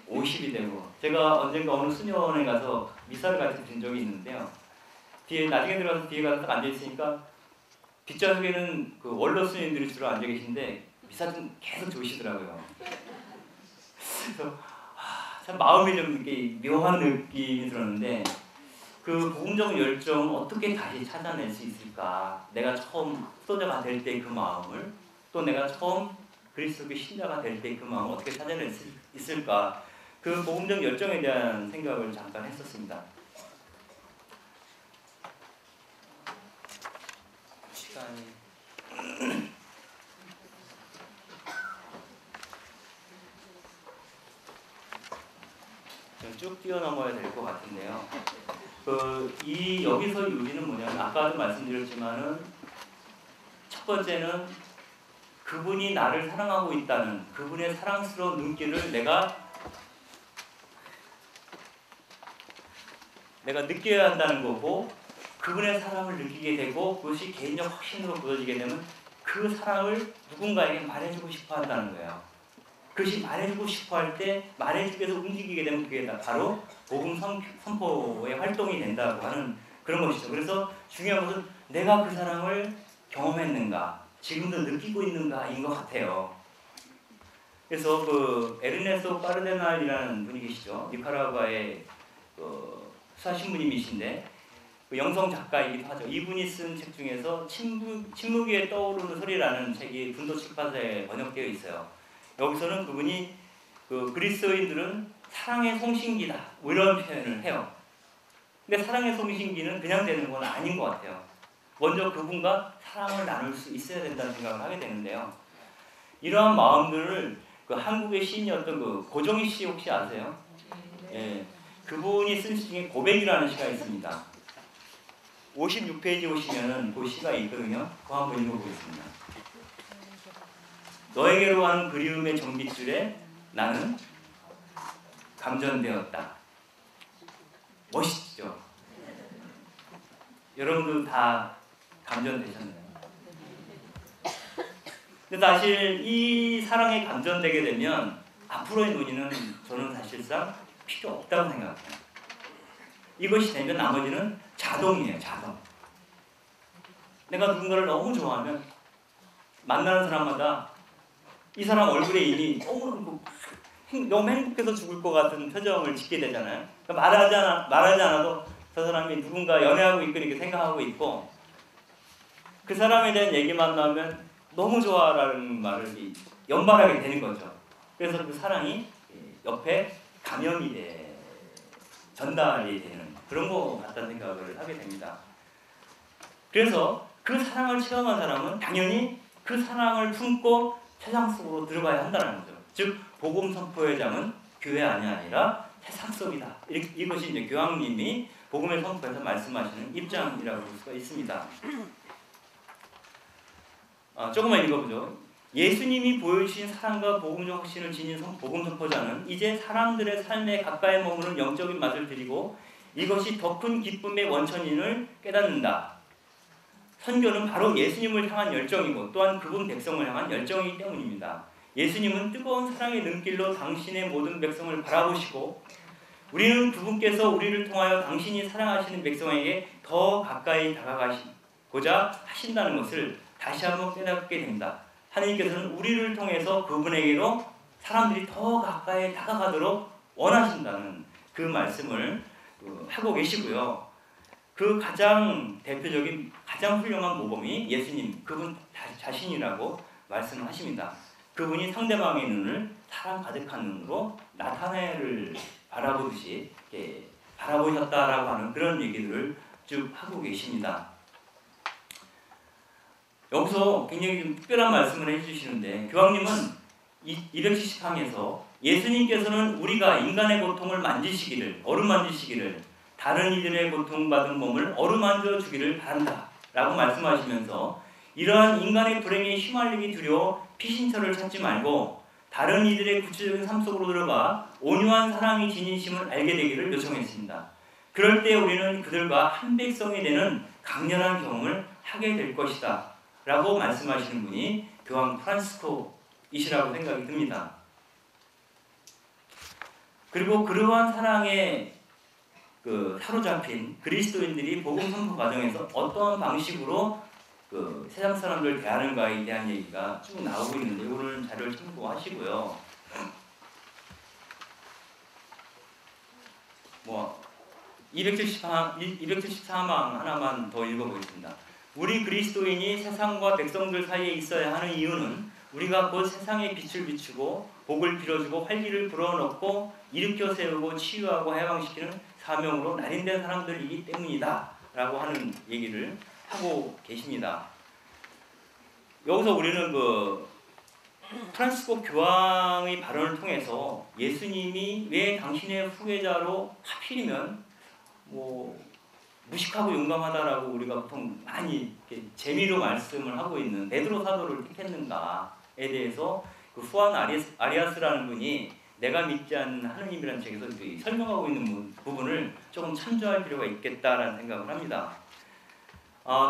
50이 되고 제가 언젠가 어느 수련원에 가서 미사를 같이 든 적이 있는데요. 나중에 들어가서 뒤에 가서 딱 앉아있으니까 뒷좌석에는 그 원로 수녀님들이 주로 앉아 계신데 미사 좀 계속 좋으시더라고요. 그래서 참 마음이 좀 이렇게 묘한 느낌이 들었는데 그 복음적 열정을 어떻게 다시 찾아낼 수 있을까? 내가 처음 수도자가 될 때 그 마음을 또 내가 처음 그리스도의 신자가 될 때 그 마음을 어떻게 찾아낼 수 있을까? 그 복음적 열정에 대한 생각을 잠깐 했었습니다. 시간이 쭉 뛰어넘어야 될 것 같은데요. 여기서 우리는 뭐냐면 아까도 말씀드렸지만은 첫 번째는 그분이 나를 사랑하고 있다는 그분의 사랑스러운 눈길을 내가 느껴야 한다는 거고 그분의 사랑을 느끼게 되고 그것이 개인적 확신으로 굳어지게 되면 그 사랑을 누군가에게 말해주고 싶어 한다는 거예요. 그것이 말해주고 싶어 할 때 말해주기 위해서 움직이게 되면 그게 바로 복음 선포의 활동이 된다고 하는 그런 것이죠. 그래서 중요한 것은 내가 그 사랑을 경험했는가 지금도 느끼고 있는가인 것 같아요. 그래서 그 에르네스토 까르데날이라는 분이 계시죠. 니카라과의 수사신부님이신데 그 영성 작가이기도 하죠. 이분이 쓴 책 중에서 침묵 위에 떠오르는 소리라는 책이 분도 출판사에 번역되어 있어요. 여기서는 그분이 그리스도인들은 사랑의 송신기다 뭐 이런 표현을 해요. 근데 사랑의 송신기는 그냥 되는 건 아닌 것 같아요. 먼저 그분과 사랑을 나눌 수 있어야 된다는 생각을 하게 되는데요. 이러한 마음들을 그 한국의 시인이었던 그 고정희 씨 혹시 아세요? 예, 그분이 쓴 시 중에 고백이라는 시가 있습니다. 56페이지 오시면 그 시가 있거든요. 그거 한번 읽어보겠습니다. 너에게로 가는 그리움의 전깃줄에 나는 감전되었다. 멋있죠? 여러분들 다 감전되셨나요? 근데 사실 이 사랑에 감전되게 되면 앞으로의 논의는 저는 사실상 필요 없다고 생각해요. 이것이 되면 나머지는 자동이에요. 자동. 내가 누군가를 너무 좋아하면 만나는 사람마다 이 사람 얼굴에 이미 너무 행복해서 죽을 것 같은 표정을 짓게 되잖아요. 그러니까 말하지 않아도 저 사람이 누군가 연애하고 있고 이렇게 생각하고 있고, 그 사람에 대한 얘기만 나오면 너무 좋아라는 말을 연발하게 되는 거죠. 그래서 그 사랑이 옆에 감염이 전달이 되는 그런 거 같다는 생각을 하게 됩니다. 그래서 그 사랑을 체험한 사람은 당연히 그 사랑을 품고 세상 속으로 들어가야 한다는 거죠. 즉 복음 선포의 장은 교회 아니라 세상 속이다. 이것이 이제 교황님이 복음의 선포에서 말씀하시는 입장이라고 볼 수가 있습니다. 조금만 읽어보죠. 예수님이 보여주신 사랑과 복음적 확신을 지닌 복음 선포자는 이제 사람들의 삶에 가까이 머무는 영적인 맛을 드리고 이것이 더 큰 기쁨의 원천인을 깨닫는다. 선교는 바로 예수님을 향한 열정이고 또한 그분 백성을 향한 열정이기 때문입니다. 예수님은 뜨거운 사랑의 눈길로 당신의 모든 백성을 바라보시고 우리는 그분께서 우리를 통하여 당신이 사랑하시는 백성에게 더 가까이 다가가고자 하신다는 것을 다시 한번 깨닫게 됩니다. 하나님께서는 우리를 통해서 그분에게로 사람들이 더 가까이 다가가도록 원하신다는 그 말씀을 하고 계시고요. 그 가장 대표적인 가장 훌륭한 모범이 예수님 그분 자신이라고 말씀하십니다. 그분이 상대방의 눈을 사랑 가득한 눈으로 나타내를 바라보듯이 바라보셨다라고 하는 그런 얘기들을 쭉 하고 계십니다. 여기서 굉장히 좀 특별한 말씀을 해주시는데 교황님은 270항에서 예수님께서는 우리가 인간의 고통을 어루만지시기를 다른 이들의 고통받은 몸을 어루만져 주기를 바란다 라고 말씀하시면서 이러한 인간의 불행에 휘말리기 두려워 피신처를 찾지 말고 다른 이들의 구체적인 삶 속으로 들어가 온유한 사랑이 지니심을 알게 되기를 요청했습니다. 그럴 때 우리는 그들과 한 백성이 되는 강렬한 경험을 하게 될 것이다 라고 말씀하시는 분이 교황 프란시스코이시라고 생각이 듭니다. 그리고 그러한 사랑에 사로잡힌 그리스도인들이 복음 선포 과정에서 어떤 방식으로 세상 사람들을 대하는가에 대한 얘기가 쭉 나오고 있는데 이거는 자료를 참고하시고요. 274만 하나만 더 읽어보겠습니다. 우리 그리스도인이 세상과 백성들 사이에 있어야 하는 이유는 우리가 곧 세상에 빛을 비추고 복을 빌어주고 활기를 불어넣고 일으켜 세우고 치유하고 해방시키는 사명으로 날인된 사람들이기 때문이다 라고 하는 얘기를 하고 계십니다. 여기서 우리는 프란시스코 교황의 발언을 통해서 예수님이 왜 당신의 후계자로 하필이면 무식하고 용감하다라고 우리가 보통 많이 재미로 말씀을 하고 있는 베드로 사도를 택했는가에 대해서 그 후안 아리아스라는 분이 내가 믿지 않는 하느님이라는 책에서 설명하고 있는 부분을 조금 참조할 필요가 있겠다라는 생각을 합니다.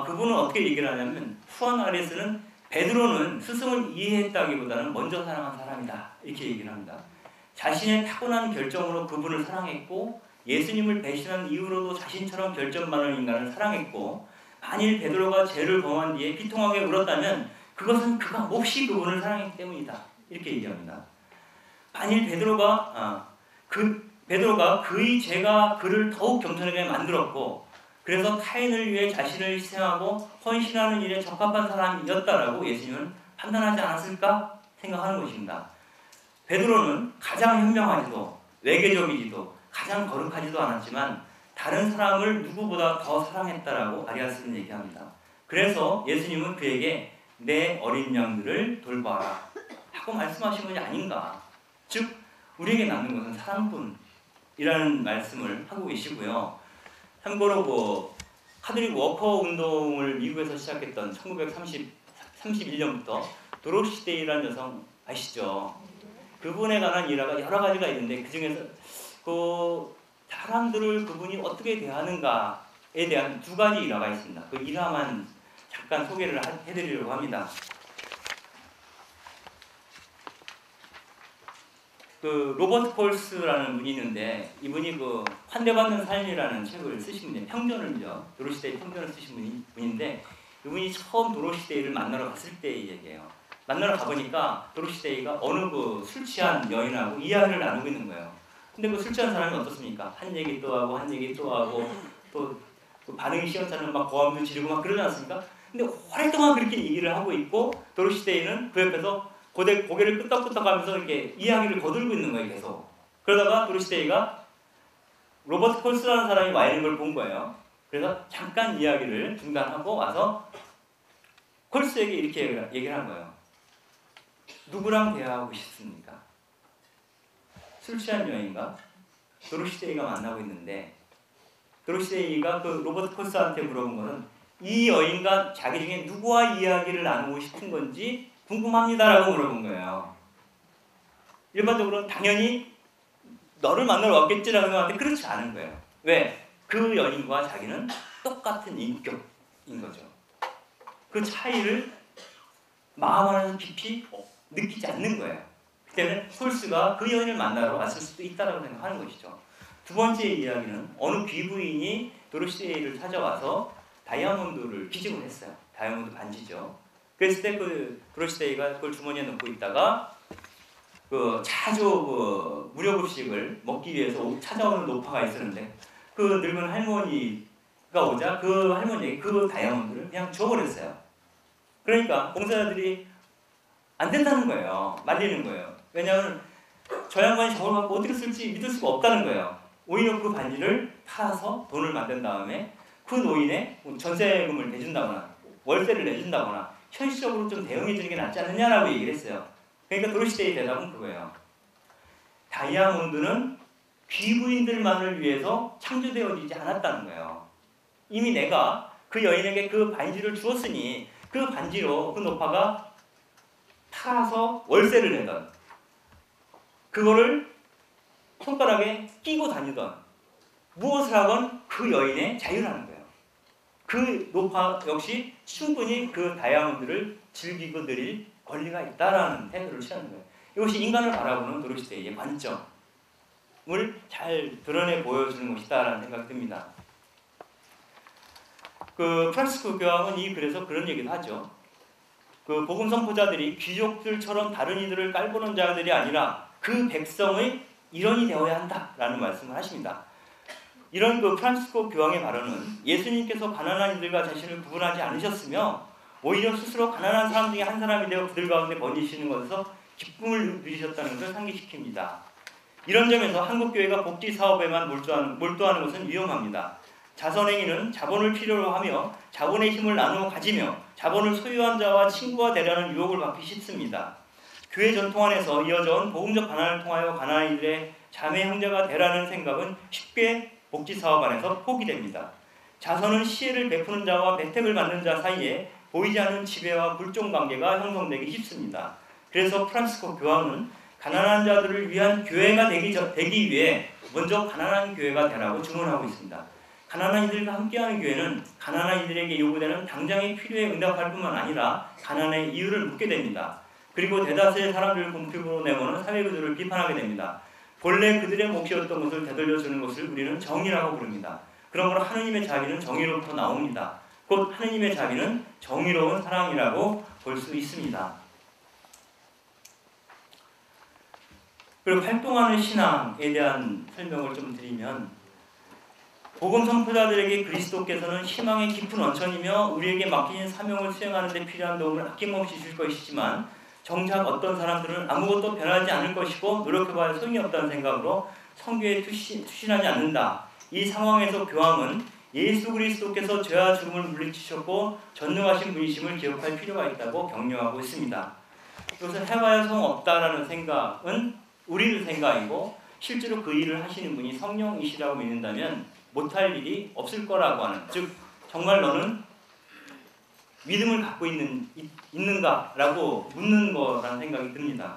그분은 어떻게 얘기를 하냐면 후안 아리아스는 베드로는 스승을 이해했다기보다는 먼저 사랑한 사람이다 이렇게 얘기를 합니다. 자신의 타고난 결정으로 그분을 사랑했고 예수님을 배신한 이후로도 자신처럼 결점 많은 인간을 사랑했고 만일 베드로가 죄를 범한 뒤에 비통하게 울었다면 그것은 그가 몹시 그분을 사랑했기 때문이다 이렇게 얘기합니다. 만일 베드로가 그의 죄가 그를 더욱 겸손하게 만들었고 그래서 타인을 위해 자신을 희생하고 헌신하는 일에 적합한 사람이었다라고 예수님은 판단하지 않았을까 생각하는 것입니다. 베드로는 가장 현명하지도 외계적이지도 가장 거룩하지도 않았지만 다른 사람을 누구보다 더 사랑했다라고 아리아스는 얘기합니다. 그래서 예수님은 그에게 내 어린 양들을 돌봐라 하고 말씀하신 것이 아닌가. 즉 우리에게 남는 것은 사랑뿐이라는 말씀을 하고 계시고요. 참고로 카톨릭 워커 운동을 미국에서 시작했던 1931년부터 도로시 데이라는 여성 아시죠? 그분에 관한 일화가 여러 가지가 있는데 그 중에서 사람들을 그분이 어떻게 대하는가에 대한 두 가지 일화가 있습니다. 그 일화만 잠깐 소개를 해드리려고 합니다. 그 로버트 콜스라는 분이 있는데 이분이 그 환대받는 삶이라는 책을 쓰신 분이에요. 평전을요. 도로시 데이 평전을 쓰신 분인데 이분이 처음 도로시 데이를 만나러 갔을 때 얘기예요. 만나러 가보니까 도로시 데이가 어느 그 술 취한 여인하고 이야기를 나누고 있는 거예요. 근데 그 술 취한 사람이 어떻습니까? 한 얘기 또 하고 한 얘기 또 하고 또 그 반응이 시원찮은 막 고함도 지르고 막 그러지 않습니까? 근데 오랫동안 그렇게 얘기를 하고 있고 도로시 데이는 그 옆에서 고개를 끄덕끄덕하면서 이렇게 이야기를 거들고 있는 거예요, 계속. 그러다가 도로시 데이가 로버트 콜스라는 사람이 와 있는 걸 본 거예요. 그래서 잠깐 이야기를 중단하고 와서 콜스에게 이렇게 얘기를 한 거예요. 누구랑 대화하고 싶습니까? 술 취한 여인과 도로시 데이가 만나고 있는데 도로시 데이가 그 로버트 콜스한테 물어본 거는 이 여인과 자기 중에 누구와 이야기를 나누고 싶은 건지 궁금합니다라고 물어본 거예요. 일반적으로 당연히 너를 만나러 왔겠지라고 생각하는데 그렇지 않은 거예요. 왜? 그 여인과 자기는 똑같은 인격인 거죠. 그 차이를 마음 안에서 깊이 느끼지 않는 거예요. 그때는 콜스가 그 여인을 만나러 왔을 수도 있다고 생각하는 것이죠. 두 번째 이야기는 어느 귀부인이 도로시 데이를 찾아와서 다이아몬드를 기증을 했어요. 다이아몬드 반지죠. 그랬을 때 그 도로시 데이가 그걸 주머니에 넣고 있다가 그 자주 그 무료급식을 먹기 위해서 찾아오는 노파가 있었는데 그 늙은 할머니가 오자 그 할머니에게 그 다이아몬드를 그냥 줘버렸어요. 그러니까 봉사자들이 안 된다는 거예요. 말리는 거예요. 왜냐하면 저 양반이 저걸 갖고 어떻게 쓸지 믿을 수가 없다는 거예요. 오히려 그 반지를 팔아서 돈을 만든 다음에 그 노인의 전세금을 내준다거나 월세를 내준다거나 현실적으로 좀 대응해 주는 게 낫지 않느냐라고 얘기를 했어요. 그러니까 도로시 데이의 대답은 그거예요. 다이아몬드는 귀부인들만을 위해서 창조되어지지 않았다는 거예요. 이미 내가 그 여인에게 그 반지를 주었으니 그 반지로 그 노파가 팔아서 월세를 내던 그거를 손가락에 끼고 다니던 무엇을 하건 그 여인의 자유라는 거예요. 그 노파 역시 충분히 그 다이아몬드를 즐기고 누릴 권리가 있다라는 태도를 취하는 거예요. 이것이 인간을 바라보는 도로시 데이의 관점을 잘 드러내 보여주는 것이다라는 생각이 듭니다. 그 프란시스코 교황은 그래서 그런 얘기도 하죠. 그 복음 선포자들이 귀족들처럼 다른 이들을 깔보는 자들이 아니라 그 백성의 일원이 되어야 한다라는 말씀을 하십니다. 이런 그 프란시스코 교황의 발언은 예수님께서 가난한 이들과 자신을 구분하지 않으셨으며 오히려 스스로 가난한 사람 중에 한 사람이 되어 그들 가운데 거니시는 것에서 기쁨을 누리셨다는 것을 상기시킵니다. 이런 점에서 한국교회가 복지 사업에만 몰두하는 것은 위험합니다. 자선행위는 자본을 필요로 하며 자본의 힘을 나누어 가지며 자본을 소유한 자와 친구가 되려는 유혹을 받기 쉽습니다. 교회 전통 안에서 이어져 온 복음적 가난을 통하여 가난한 이들의 자매 형제가 되라는 생각은 쉽게 복지 사업 안에서 포기됩니다. 자선은 시혜를 베푸는 자와 혜택을 받는 자 사이에 보이지 않는 지배와 불종 관계가 형성되기 쉽습니다. 그래서 프란시스코 교황은 가난한 자들을 위한 교회가 되기 위해 먼저 가난한 교회가 되라고 주문하고 있습니다. 가난한 이들과 함께하는 교회는 가난한 이들에게 요구되는 당장의 필요에 응답할 뿐만 아니라 가난의 이유를 묻게 됩니다. 그리고 대다수의 사람들을 공격으로 내모는 사회구조를 비판하게 됩니다. 본래 그들의 몫이었던 것을 되돌려주는 것을 우리는 정의라고 부릅니다. 그러므로 하느님의 자비는 정의로부터 나옵니다. 곧 하느님의 자비는 정의로운 사랑이라고 볼 수 있습니다. 그리고 활동하는 신앙에 대한 설명을 좀 드리면 복음 선포자들에게 그리스도께서는 희망의 깊은 원천이며 우리에게 맡기신 사명을 수행하는 데 필요한 도움을 아낌없이 줄 것이지만 정작 어떤 사람들은 아무것도 변하지 않을 것이고 노력해봐야 소용이 없다는 생각으로 선교에 투신하지 않는다. 이 상황에서 교황은 예수 그리스도께서 죄와 죽음을 물리치셨고 전능하신 분이심을 기억할 필요가 있다고 격려하고 있습니다. 이것을 해봐야 소용없다라는 생각은 우리의 생각이고 실제로 그 일을 하시는 분이 성령이시라고 믿는다면 못할 일이 없을 거라고 하는, 즉 정말 너는 믿음을 갖고 있는가라고 묻는 거라는 생각이 듭니다.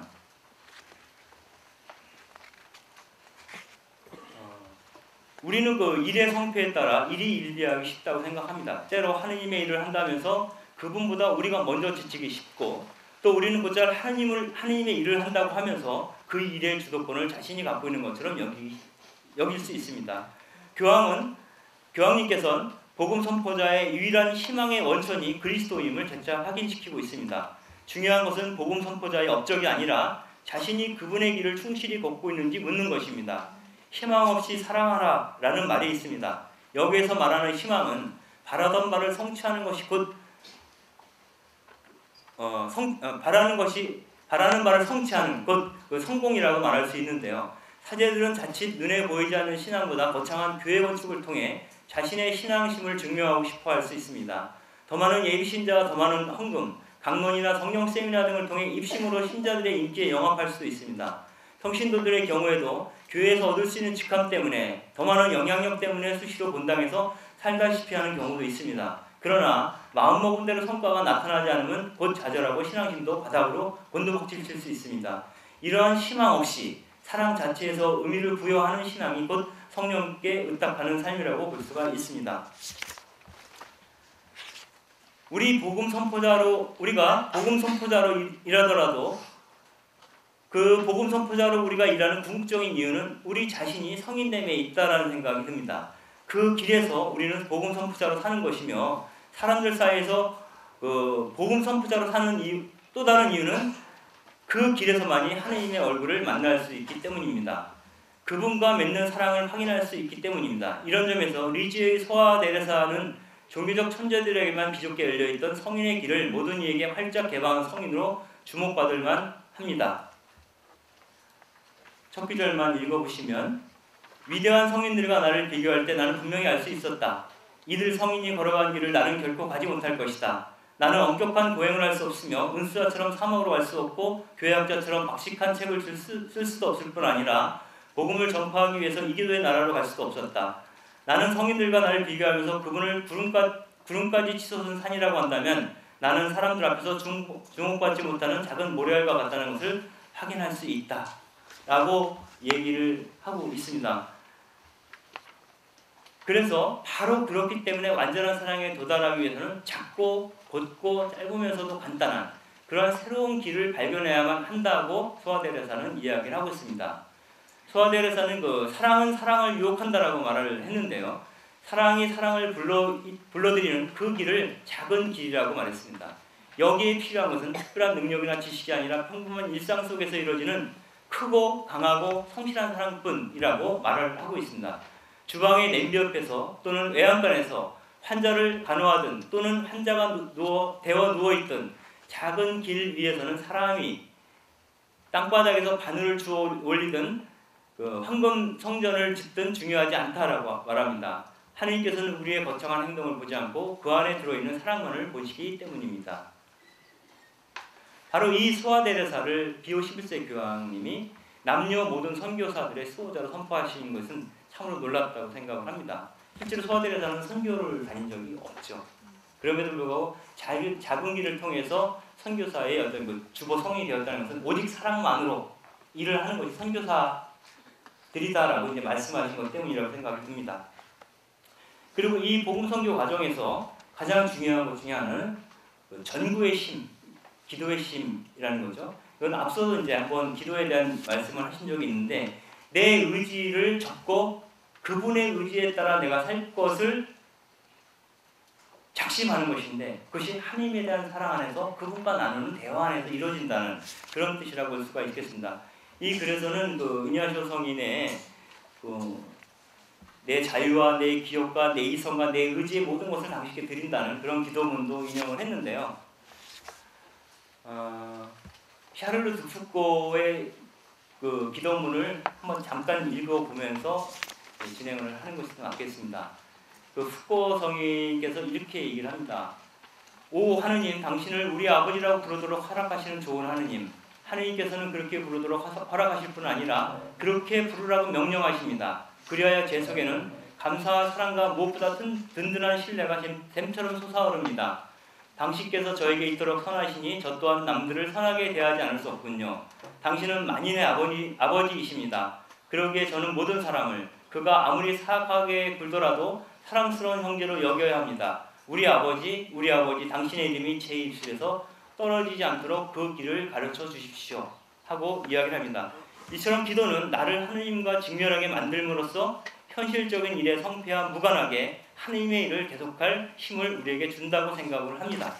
우리는 그 일의 성패에 따라 일이 일비하기 쉽다고 생각합니다. 때로 하느님의 일을 한다면서 그분보다 우리가 먼저 지치기 쉽고 또 우리는 곧잘 하나님의 일을 한다고 하면서 그 일의 주도권을 자신이 갖고 있는 것처럼 여길 수 있습니다. 교황님께서는 복음 선포자의 유일한 희망의 원천이 그리스도임을 재차 확인시키고 있습니다. 중요한 것은 복음 선포자의 업적이 아니라 자신이 그분의 길을 충실히 걷고 있는지 묻는 것입니다. 희망 없이 사랑하라 라는 말이 있습니다. 여기에서 말하는 희망은 바라던 바를 성취하는 것이 곧 바라는 바를 성취하는 곧 그 성공이라고 말할 수 있는데요. 사제들은 자칫 눈에 보이지 않는 신앙보다 거창한 교회 건축을 통해 자신의 신앙심을 증명하고 싶어 할 수 있습니다. 더 많은 예비신자와 더 많은 헌금, 강론이나 성령 세미나 등을 통해 입심으로 신자들의 인기에 영합할 수도 있습니다. 성신도들의 경우에도 교회에서 얻을 수 있는 직함 때문에, 더 많은 영향력 때문에 수시로 본당에서 살다시피 하는 경우도 있습니다. 그러나 마음먹은 대로 성과가 나타나지 않으면 곧 좌절하고 신앙심도 바닥으로 곤두박질칠 수 있습니다. 이러한 희망 없이 사랑 자체에서 의미를 부여하는 신앙이 곧 성령께 의탁하는 삶이라고 볼 수가 있습니다. 우리가 복음 선포자로 일하더라도 그 복음 선포자로 우리가 일하는 궁극적인 이유는 우리 자신이 성인됨에 있다라는 생각이 듭니다. 그 길에서 우리는 복음 선포자로 사는 것이며, 사람들 사이에서 복음 선포자로 사는 또 다른 이유는 그 길에서만이 하나님의 얼굴을 만날 수 있기 때문입니다. 그분과 맺는 사랑을 확인할 수 있기 때문입니다. 이런 점에서 리지의 소아 데레사는 종교적 천재들에게만 비좁게 열려있던 성인의 길을 모든 이에게 활짝 개방한 성인으로 주목받을 만합니다. 첫 구절만 읽어보시면, 위대한 성인들과 나를 비교할 때 나는 분명히 알 수 있었다. 이들 성인이 걸어간 길을 나는 결코 가지 못할 것이다. 나는 엄격한 고행을 할 수 없으며 은수자처럼 사목으로 갈 수 없고 교회학자처럼 박식한 책을 쓸 수도 없을 뿐 아니라 복음을 전파하기 위해서 이기도의 나라로 갈 수도 없었다. 나는 성인들과 나를 비교하면서 그분을 구름까지 치솟은 산이라고 한다면 나는 사람들 앞에서 주목받지 못하는 작은 모래알과 같다는 것을 확인할 수 있다 라고 얘기를 하고 있습니다. 그래서 바로 그렇기 때문에 완전한 사랑에 도달하기 위해서는 작고 곧고 짧으면서도 간단한 그러한 새로운 길을 발견해야만 한다고 소아데레사는 이야기를 하고 있습니다. 소아데레사는 사랑은 사랑을 유혹한다라고 말을 했는데요. 사랑이 사랑을 불러들이는 그 길을 작은 길이라고 말했습니다. 여기에 필요한 것은 특별한 능력이나 지식이 아니라 평범한 일상 속에서 이루어지는 크고 강하고 성실한 사랑뿐이라고 말을 하고 있습니다. 주방의 냄비 옆에서 또는 외양간에서 환자를 간호하든 또는 환자가 대어 누워있든 작은 길 위에서는 사람이 땅바닥에서 바늘을 주워 올리든 황금 성전을 짓든 중요하지 않다라고 말합니다. 하느님께서는 우리의 거창한 행동을 보지 않고 그 안에 들어있는 사랑만을 보시기 때문입니다. 바로 이 소아데레사를 비오 11세 교황님이 남녀 모든 선교사들의 수호자로 선포하신 것은 참으로 놀랍다고 생각을 합니다. 실제로 소아데레사는 선교를 다닌 적이 없죠. 그럼에도 불구하고 작은 길을 통해서 선교사의 어떤 주보 성이 되었다는 것은 오직 사랑만으로 일을 하는 것이 선교사들이다라고 이제 말씀하신 것 때문이라고 생각이 듭니다. 그리고 이 복음 선교 과정에서 가장 중요한 것 중에 하나는 전구의 심, 기도의 심이라는 거죠. 이건 앞서도 이제 한번 기도에 대한 말씀을 하신 적이 있는데, 내 의지를 접고 그분의 의지에 따라 내가 살 것을 작심하는 것인데, 그것이 하나님에 대한 사랑 안에서 그분과 나누는 대화 안에서 이루어진다는 그런 뜻이라고 볼 수가 있겠습니다. 이 글에서는 은야쇼 성인의 내 자유와 내 기억과 내 이성과 내 의지의 모든 것을 당신께 드린다는 그런 기도문도 인용을 했는데요. 샤를루트 푸코의 그 기도문을 한번 잠깐 읽어보면서 진행을 하는 것이 맞겠습니다. 그 푸코 성인께서 이렇게 얘기를 합니다. 오 하느님, 당신을 우리 아버지라고 부르도록 허락하시는 좋은 하느님, 하느님께서는 그렇게 부르도록 허락하실 뿐 아니라 그렇게 부르라고 명령하십니다. 그리하여 제 속에는 감사와 사랑과 무엇보다 든든한 신뢰가 샘처럼 솟아오릅니다. 당신께서 저에게 있도록 선하시니 저 또한 남들을 선하게 대하지 않을 수 없군요. 당신은 만인의 아버지이십니다. 그러기에 저는 모든 사람을 그가 아무리 사악하게 굴더라도 사랑스러운 형제로 여겨야 합니다. 우리 아버지, 당신의 이름이 제 입술에서 떨어지지 않도록 그 길을 가르쳐 주십시오 하고 이야기를 합니다. 이처럼 기도는 나를 하느님과 직면하게 만들므로써 현실적인 일에 성패와 무관하게 하느님의 일을 계속할 힘을 우리에게 준다고 생각을 합니다.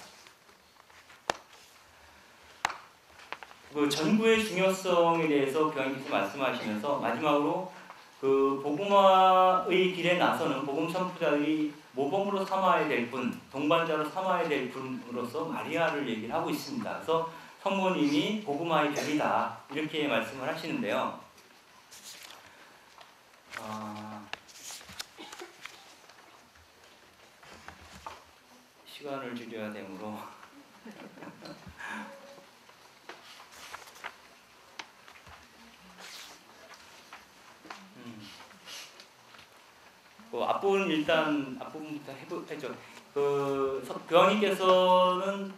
그 전구의 중요성에 대해서 교황님께서 말씀하시면서 마지막으로 그 복음화의 길에 나서는 복음 선포자들이 모범으로 삼아야 될 분, 동반자로 삼아야 될 분으로서 마리아를 얘기를 하고 있습니다. 그래서 성모님이 복음화의 별이다 이렇게 말씀을 하시는데요. 시간을 줄여야 되므로 앞부분 일단 앞부분부터 해보죠. 그 교황님께서는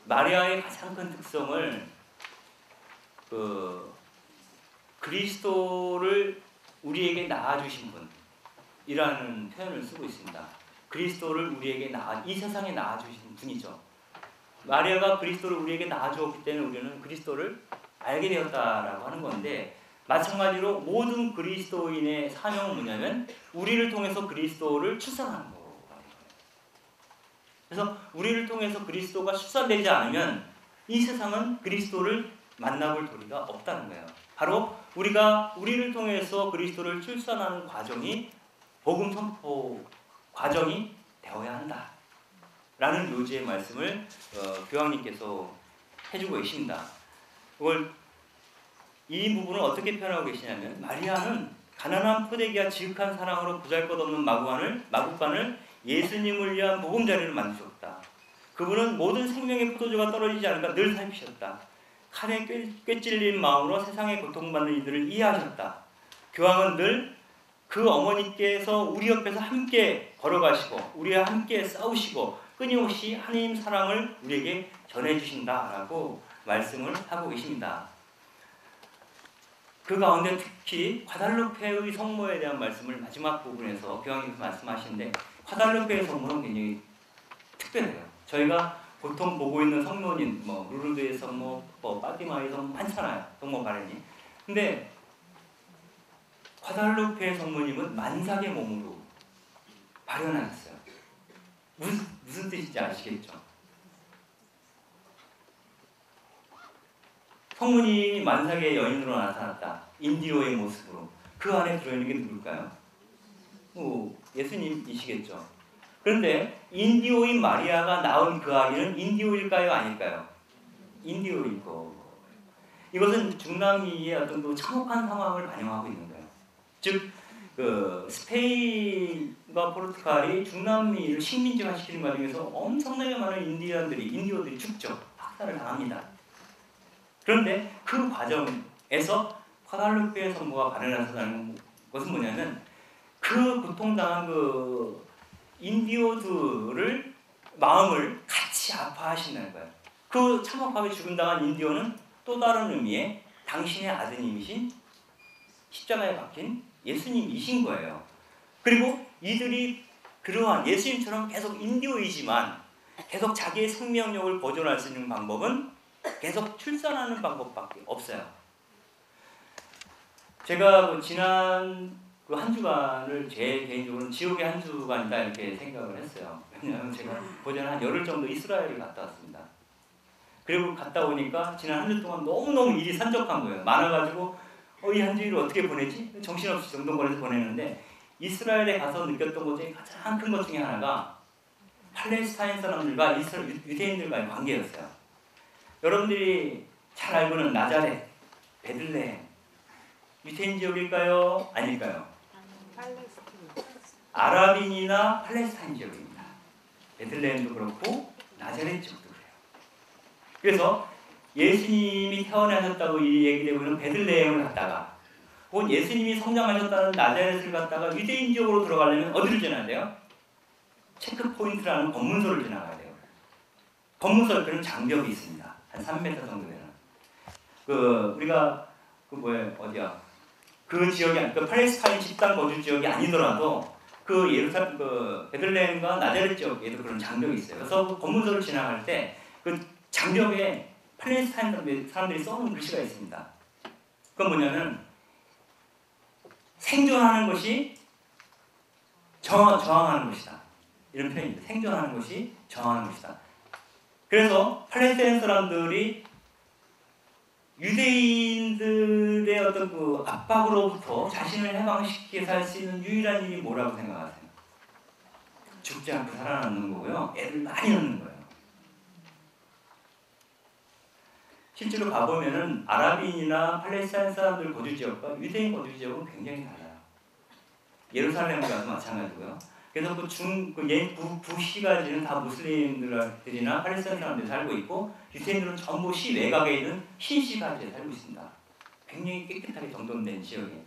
마리아의 가장 큰 특성을 그리스도를 우리에게 낳아주신 분이라는 표현을 쓰고 있습니다. 그리스도를 우리에게 이 세상에 낳아주신 분이죠. 마리아가 그리스도를 우리에게 낳아주었기 때문에 우리는 그리스도를 알게 되었다라고 하는 건데, 마찬가지로 모든 그리스도인의 사명은 뭐냐면 우리를 통해서 그리스도를 출산하는 거예요. 그래서 우리를 통해서 그리스도가 출산되지 않으면 이 세상은 그리스도를 만나볼 도리가 없다는 거예요. 바로 우리가 우리를 통해서 그리스도를 출산하는 과정이 복음 선포 과정이 되어야 한다 라는 요지의 말씀을 교황님께서 해주고 계십니다. 이 부분을 어떻게 표현하고 계시냐면, 마리아는 가난한 포대기와 지극한 사랑으로 보잘것없는 마구간을 예수님을 위한 보금자리를 만드셨다. 그분은 모든 생명의 포도주가 떨어지지 않을까 늘 살피셨다. 칼에 꿰찔린 마음으로 세상에 고통받는 이들을 이해하셨다. 교황은 늘 그 어머니께서 우리 옆에서 함께 걸어가시고 우리와 함께 싸우시고 끊임없이 하나님 사랑을 우리에게 전해주신다라고 말씀을 하고 계십니다. 그 가운데 특히 과달루페의 성모에 대한 말씀을 마지막 부분에서 교황님께서 말씀하시는데, 과달루페의 성모는 굉장히 특별해요. 저희가 보통 보고 있는 성모님, 루르드의 성모, 파티마의 성모 많잖아요. 성모 바레니. 근데 과달루페의 성모님은 만삭의 몸으로 발현하셨어요. 무슨 뜻인지 아시겠죠? 성모님이 만삭의 여인으로 나타났다. 인디오의 모습으로. 그 안에 들어있는 게 누굴까요? 예수님이시겠죠. 그런데 인디오인 마리아가 낳은 그 아기는 인디오일까요? 아닐까요? 인디오일 거. 이것은 중남미의 어떤 그 참혹한 상황을 반영하고 있는 거예요. 즉, 스페인과 포르투갈이 중남미를 식민지화시키는 과정에서 엄청나게 많은 인디오들이 죽죠. 학살을 당합니다. 그런데 그 과정에서 과달루페의 성모가 발현하셨다는 것은 뭐냐면, 그 고통당한 그 인디오들을 마음을 같이 아파하신다는 거예요. 그 참혹하게 죽음당한 인디오는 또 다른 의미의 당신의 아드님이신 십자가에 박힌 예수님이신 거예요. 그리고 이들이 그러한 예수님처럼 계속 인디오이지만 계속 자기의 생명력을 보존할 수 있는 방법은 계속 출산하는 방법밖에 없어요. 제가 지난 그 한 주간을 제 개인적으로는 지옥의 한 주간이다 이렇게 생각을 했어요. 왜냐하면 제가 고전 한 열흘 정도 이스라엘에 갔다 왔습니다. 그리고 갔다 오니까 지난 한 주 동안 너무너무 일이 산적한 거예요. 많아가지고 이 한 주일을 어떻게 보내지? 정신없이 정동거리에서 보내는데, 이스라엘에 가서 느꼈던 것 중에 가장 큰 것 중에 하나가 팔레스타인 사람들과 유대인들과의 관계였어요. 여러분들이 잘 알고 있는 나자렛, 베들레헴, 유대인 지역일까요? 아닐까요? 아랍인이나 팔레스타인 지역입니다. 베들레헴도 그렇고 나자렛 지역도 그래요. 그래서 예수님이 태어나셨다고 얘기되고 있는 베들레헴을 갔다가, 혹은 예수님이 성장하셨다는 나자렛을 갔다가 유대인 지역으로 들어가려면 어디를 지나야 돼요? 체크포인트라는 검문소를 지나가야 돼요. 검문소 옆에는 장벽이 있습니다. 한 3m 정도 되는. 우리가 그 지역이, 팔레스타인 집단 거주 지역이 아니더라도 베들레헴과 나자렛 지역에도 그런 장벽이 있어요. 그래서 그 검문소를 지나갈 때 그 장벽에 팔레스타인 사람들이 써놓은 글씨가 있습니다. 그건 뭐냐면 생존하는 것이 저항하는 것이다. 이런 표현입니다. 생존하는 것이 저항하는 것이다. 그래서 팔레스타인 사람들이 유대인들의 어떤 그 압박으로부터 자신을 해방시키게 살 수 있는 유일한 일이 뭐라고 생각하세요? 죽지 않고 살아남는 거고요. 애를 많이 낳는 거예요. 실제로 가보면은 아랍인이나 팔레스타인 사람들 거주 지역과 유대인 거주 지역은 굉장히 달라요. 예루살렘 가도 마찬가지고요. 그래서 부시가지는 다 무슬림들이나 팔레스타인 사람들이 살고 있고, 유대인들은 전부 시 외곽에 있는 신시가지에 살고 있습니다. 굉장히 깨끗하게 정돈된 지역이에요.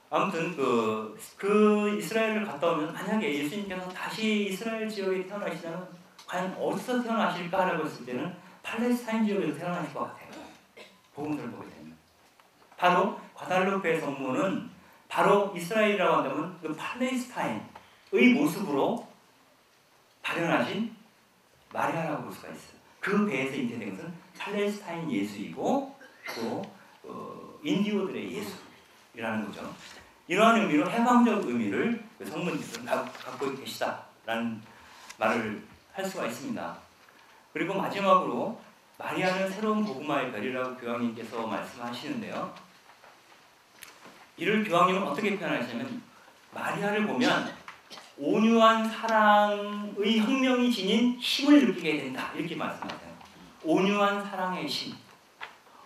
아무튼 그 이스라엘을 갔다 오면 만약에 예수님께서 다시 이스라엘 지역에 태어나시면 과연 어디서 태어나실까라고 했을 때는 팔레스타인 지역에서 태어나실 것 같아요. 복음서를 보게 되면. 바로 과달루페 성모는 바로 이스라엘이라고 한다면 그 팔레스타인의 모습으로 발현하신 마리아라고 볼 수가 있어요. 그 배에서 잉태된 것은 팔레스타인 예수이고 또 인디오들의 예수이라는 거죠. 이러한 의미로 해방적 의미를 그 성모님께서는 갖고 계시다라는 말을 할 수가 있습니다. 그리고 마지막으로 마리아는 새로운 복음화의 별이라고 교황님께서 말씀하시는데요. 이를 교황님은 어떻게 표현하시냐면 마리아를 보면 온유한 사랑의 혁명이 지닌 힘을 느끼게 된다 이렇게 말씀하세요. 온유한 사랑의 힘,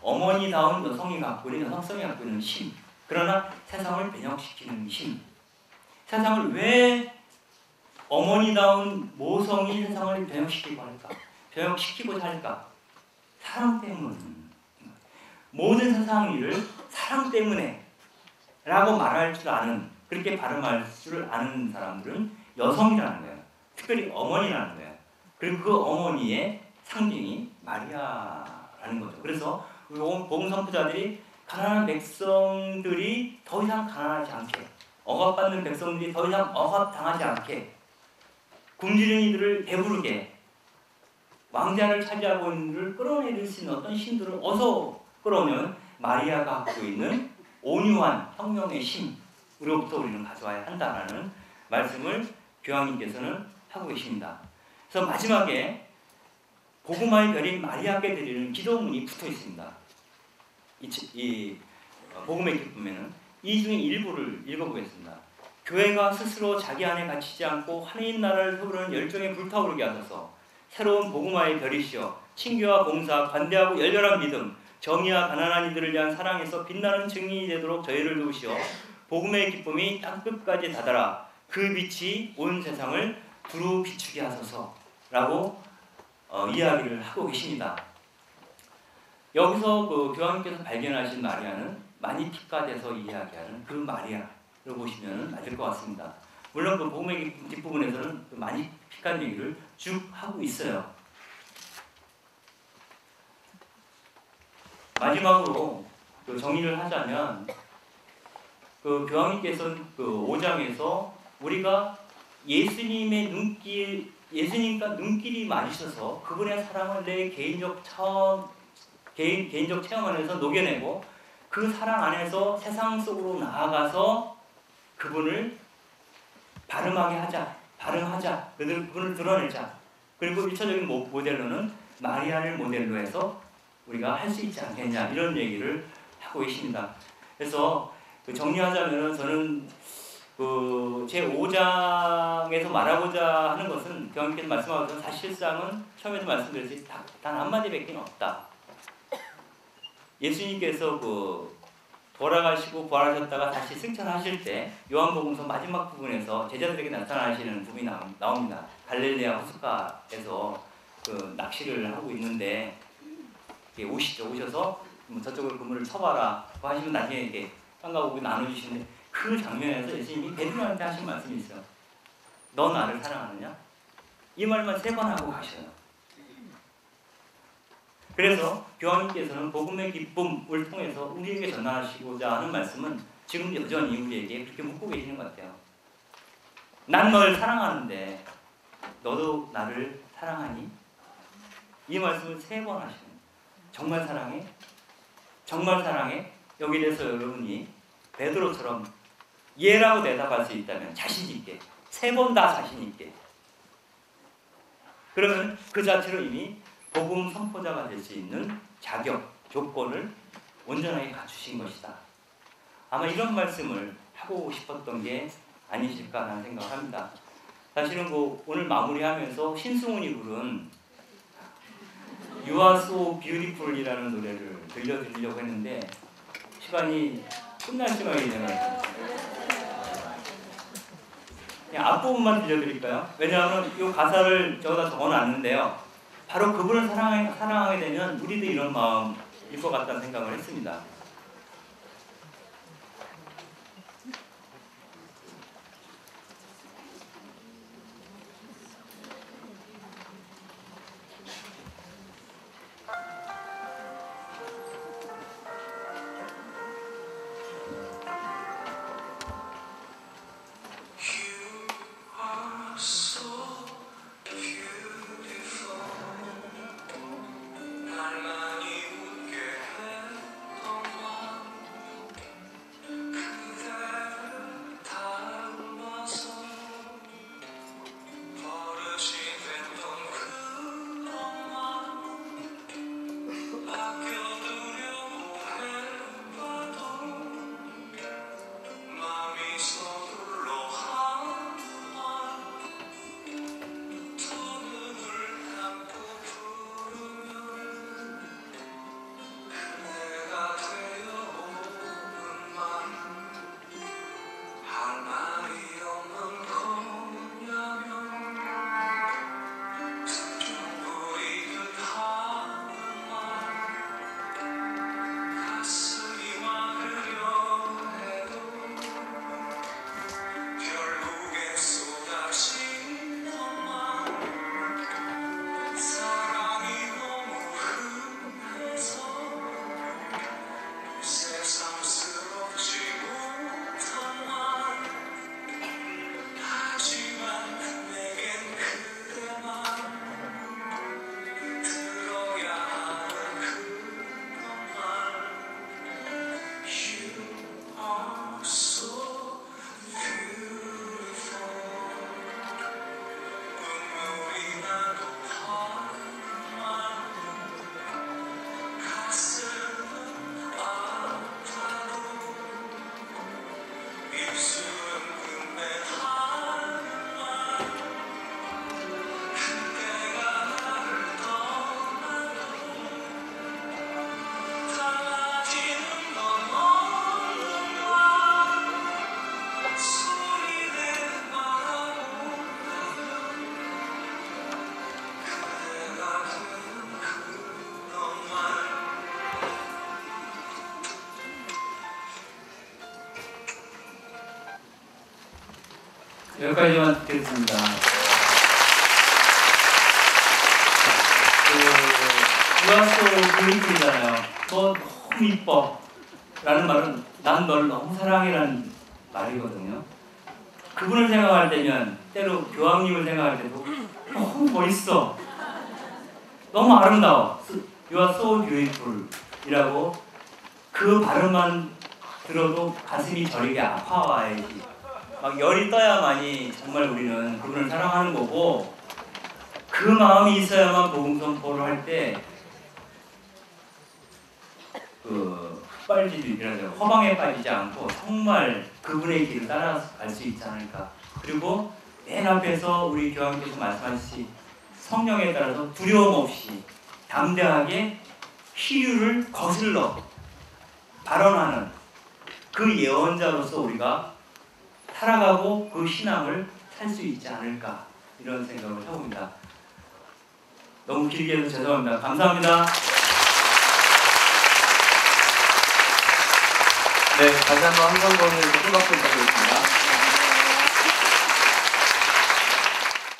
어머니다운 여성이 갖고 있는 여성성이 갖고 있는 힘, 그러나 세상을 변혁시키는 힘. 세상을 왜 어머니다운 모성이 세상을 변혁시키고 할까? 변혁시키고자 할까? 사랑 때문. 모든 세상 일을 사랑 때문에 라고 말할 줄 아는, 그렇게 발음할 줄 아는 사람들은 여성이라는 거예요. 특별히 어머니라는 거예요. 그리고 그 어머니의 상징이 마리아라는 거죠. 그래서 복음 선포자들이 가난한 백성들이 더 이상 가난하지 않게, 억압받는 백성들이 더 이상 억압당하지 않게, 굶주린 이들을 배부르게, 왕자를 차지하고 있는 이들을 끌어내릴 수 있는 어떤 힘들을 어서 끌어오면 마리아가 갖고 있는 온유한 혁명의 힘으로부터 우리는 가져와야 한다라는 말씀을 교황님께서는 하고 계십니다. 그래서 마지막에 복음화의 별인 마리아께 드리는 기도문이 붙어 있습니다. 이 복음의 기쁨에는 이 중에 일부를 읽어보겠습니다. 교회가 스스로 자기 안에 갇히지 않고 하나님 나라를 세우려는 열정에 불타오르게 하소서. 새로운 복음화의 별이시여 친교와 봉사, 관대하고 열렬한 믿음, 정의와 가난한 이들을 위한 사랑에서 빛나는 증인이 되도록 저희를 도우시어 복음의 기쁨이 땅끝까지 다다라 그 빛이 온 세상을 두루 비추게 하소서라고 이야기를 하고 계십니다. 여기서 그 교황님께서 발견하신 마리아는 마니피카에서 이야기하는 그 마리아를 보시면 맞을 것 같습니다. 물론 그 복음의 뒷부분에서는 그 마니피카 얘기를 쭉 하고 있어요. 마지막으로 그 정리를 하자면 그 교황님께서는 그 5장에서 우리가 예수님의 예수님과 눈길이 맞으셔서 그분의 사랑을 내 개인적 체험 안에서 녹여내고 그 사랑 안에서 세상 속으로 나아가서 그분을 발음하자, 그분을 드러내자. 그리고 1차적인 모델로는 마리아를 모델로 해서 우리가 할 수 있지 않겠냐 이런 얘기를 하고 계십니다. 그래서 정리하자면 저는 그 제 5장에서 말하고자 하는 것은 교황님께서 말씀하셔서 사실상은 처음에도 말씀드렸듯이 단 한마디밖에 없다. 예수님께서 그 돌아가시고 부활하셨다가 다시 승천하실 때 요한복음서 마지막 부분에서 제자들에게 나타나시는 부분이 나옵니다. 갈릴레아 호숫가에서 그 낚시를 하고 있는데 오셔서 저쪽으로 그물을 쳐봐라 하시면 나중에 이렇게 땅과 고기 나눠주시는데 그 장면에서 예수님이 베드로한테 하신 말씀이 있어요. 너 나를 사랑하느냐? 이 말만 3번 하고 가셔요. 그래서 교황님께서는 복음의 기쁨을 통해서 우리에게 전하시고자 하는 말씀은 지금 여전히 우리에게 그렇게 묻고 계시는 것 같아요. 난 널 사랑하는데 너도 나를 사랑하니? 이 말씀을 3번 하시는 거예요. 정말 사랑해? 정말 사랑해? 여기에 대해서 여러분이 베드로처럼 예라고 대답할 수 있다면 자신 있게 3번 다 자신 있게, 그러면 그 자체로 이미 복음 선포자가 될 수 있는 자격, 조건을 온전하게 갖추신 것이다. 아마 이런 말씀을 하고 싶었던 게 아니실까라는 생각을 합니다. 사실은 오늘 마무리하면서 신승훈이 부른 You are so beautiful 이라는 노래를 들려드리려고 했는데 시간이 끝날 시간이 되어서 그냥 앞부분만 들려드릴까요? 왜냐하면 이 가사를 저기다 적어놨는데요. 바로 그분을 사랑하게 되면 우리도 이런 마음일 것 같다는 생각을 했습니다. 여기까지만 듣겠습니다. 유아소 그림이잖아요. 너 너무 이뻐 라는 말은 난 널 너무 사랑해라는 말이거든요. 그분을 생각할 때면 때로 교황님을 생각할 때도 너무 멋있어, 너무 아름다워, You are so beautiful 이라고 그 발음만 들어도 가슴이 저리게 아파와야지, 막 열이 떠야만이 정말 우리는 그분을 사랑하는 거고, 그 마음이 있어야만 복음 선포를 할 때 허방에 빠지지 않고 정말 그분의 길을 따라갈 수 있지 않을까. 그리고 맨 앞에서 우리 교황께서 말씀하신 성령에 따라서 두려움 없이 담대하게 희류를 거슬러 발언하는 그 예언자로서 우리가 살아가고 그 신앙을 살 수 있지 않을까, 이런 생각을 해봅니다. 너무 길게 해서 죄송합니다. 감사합니다. 네, 다시 한번 함성권을 생각 부탁드리겠습니다.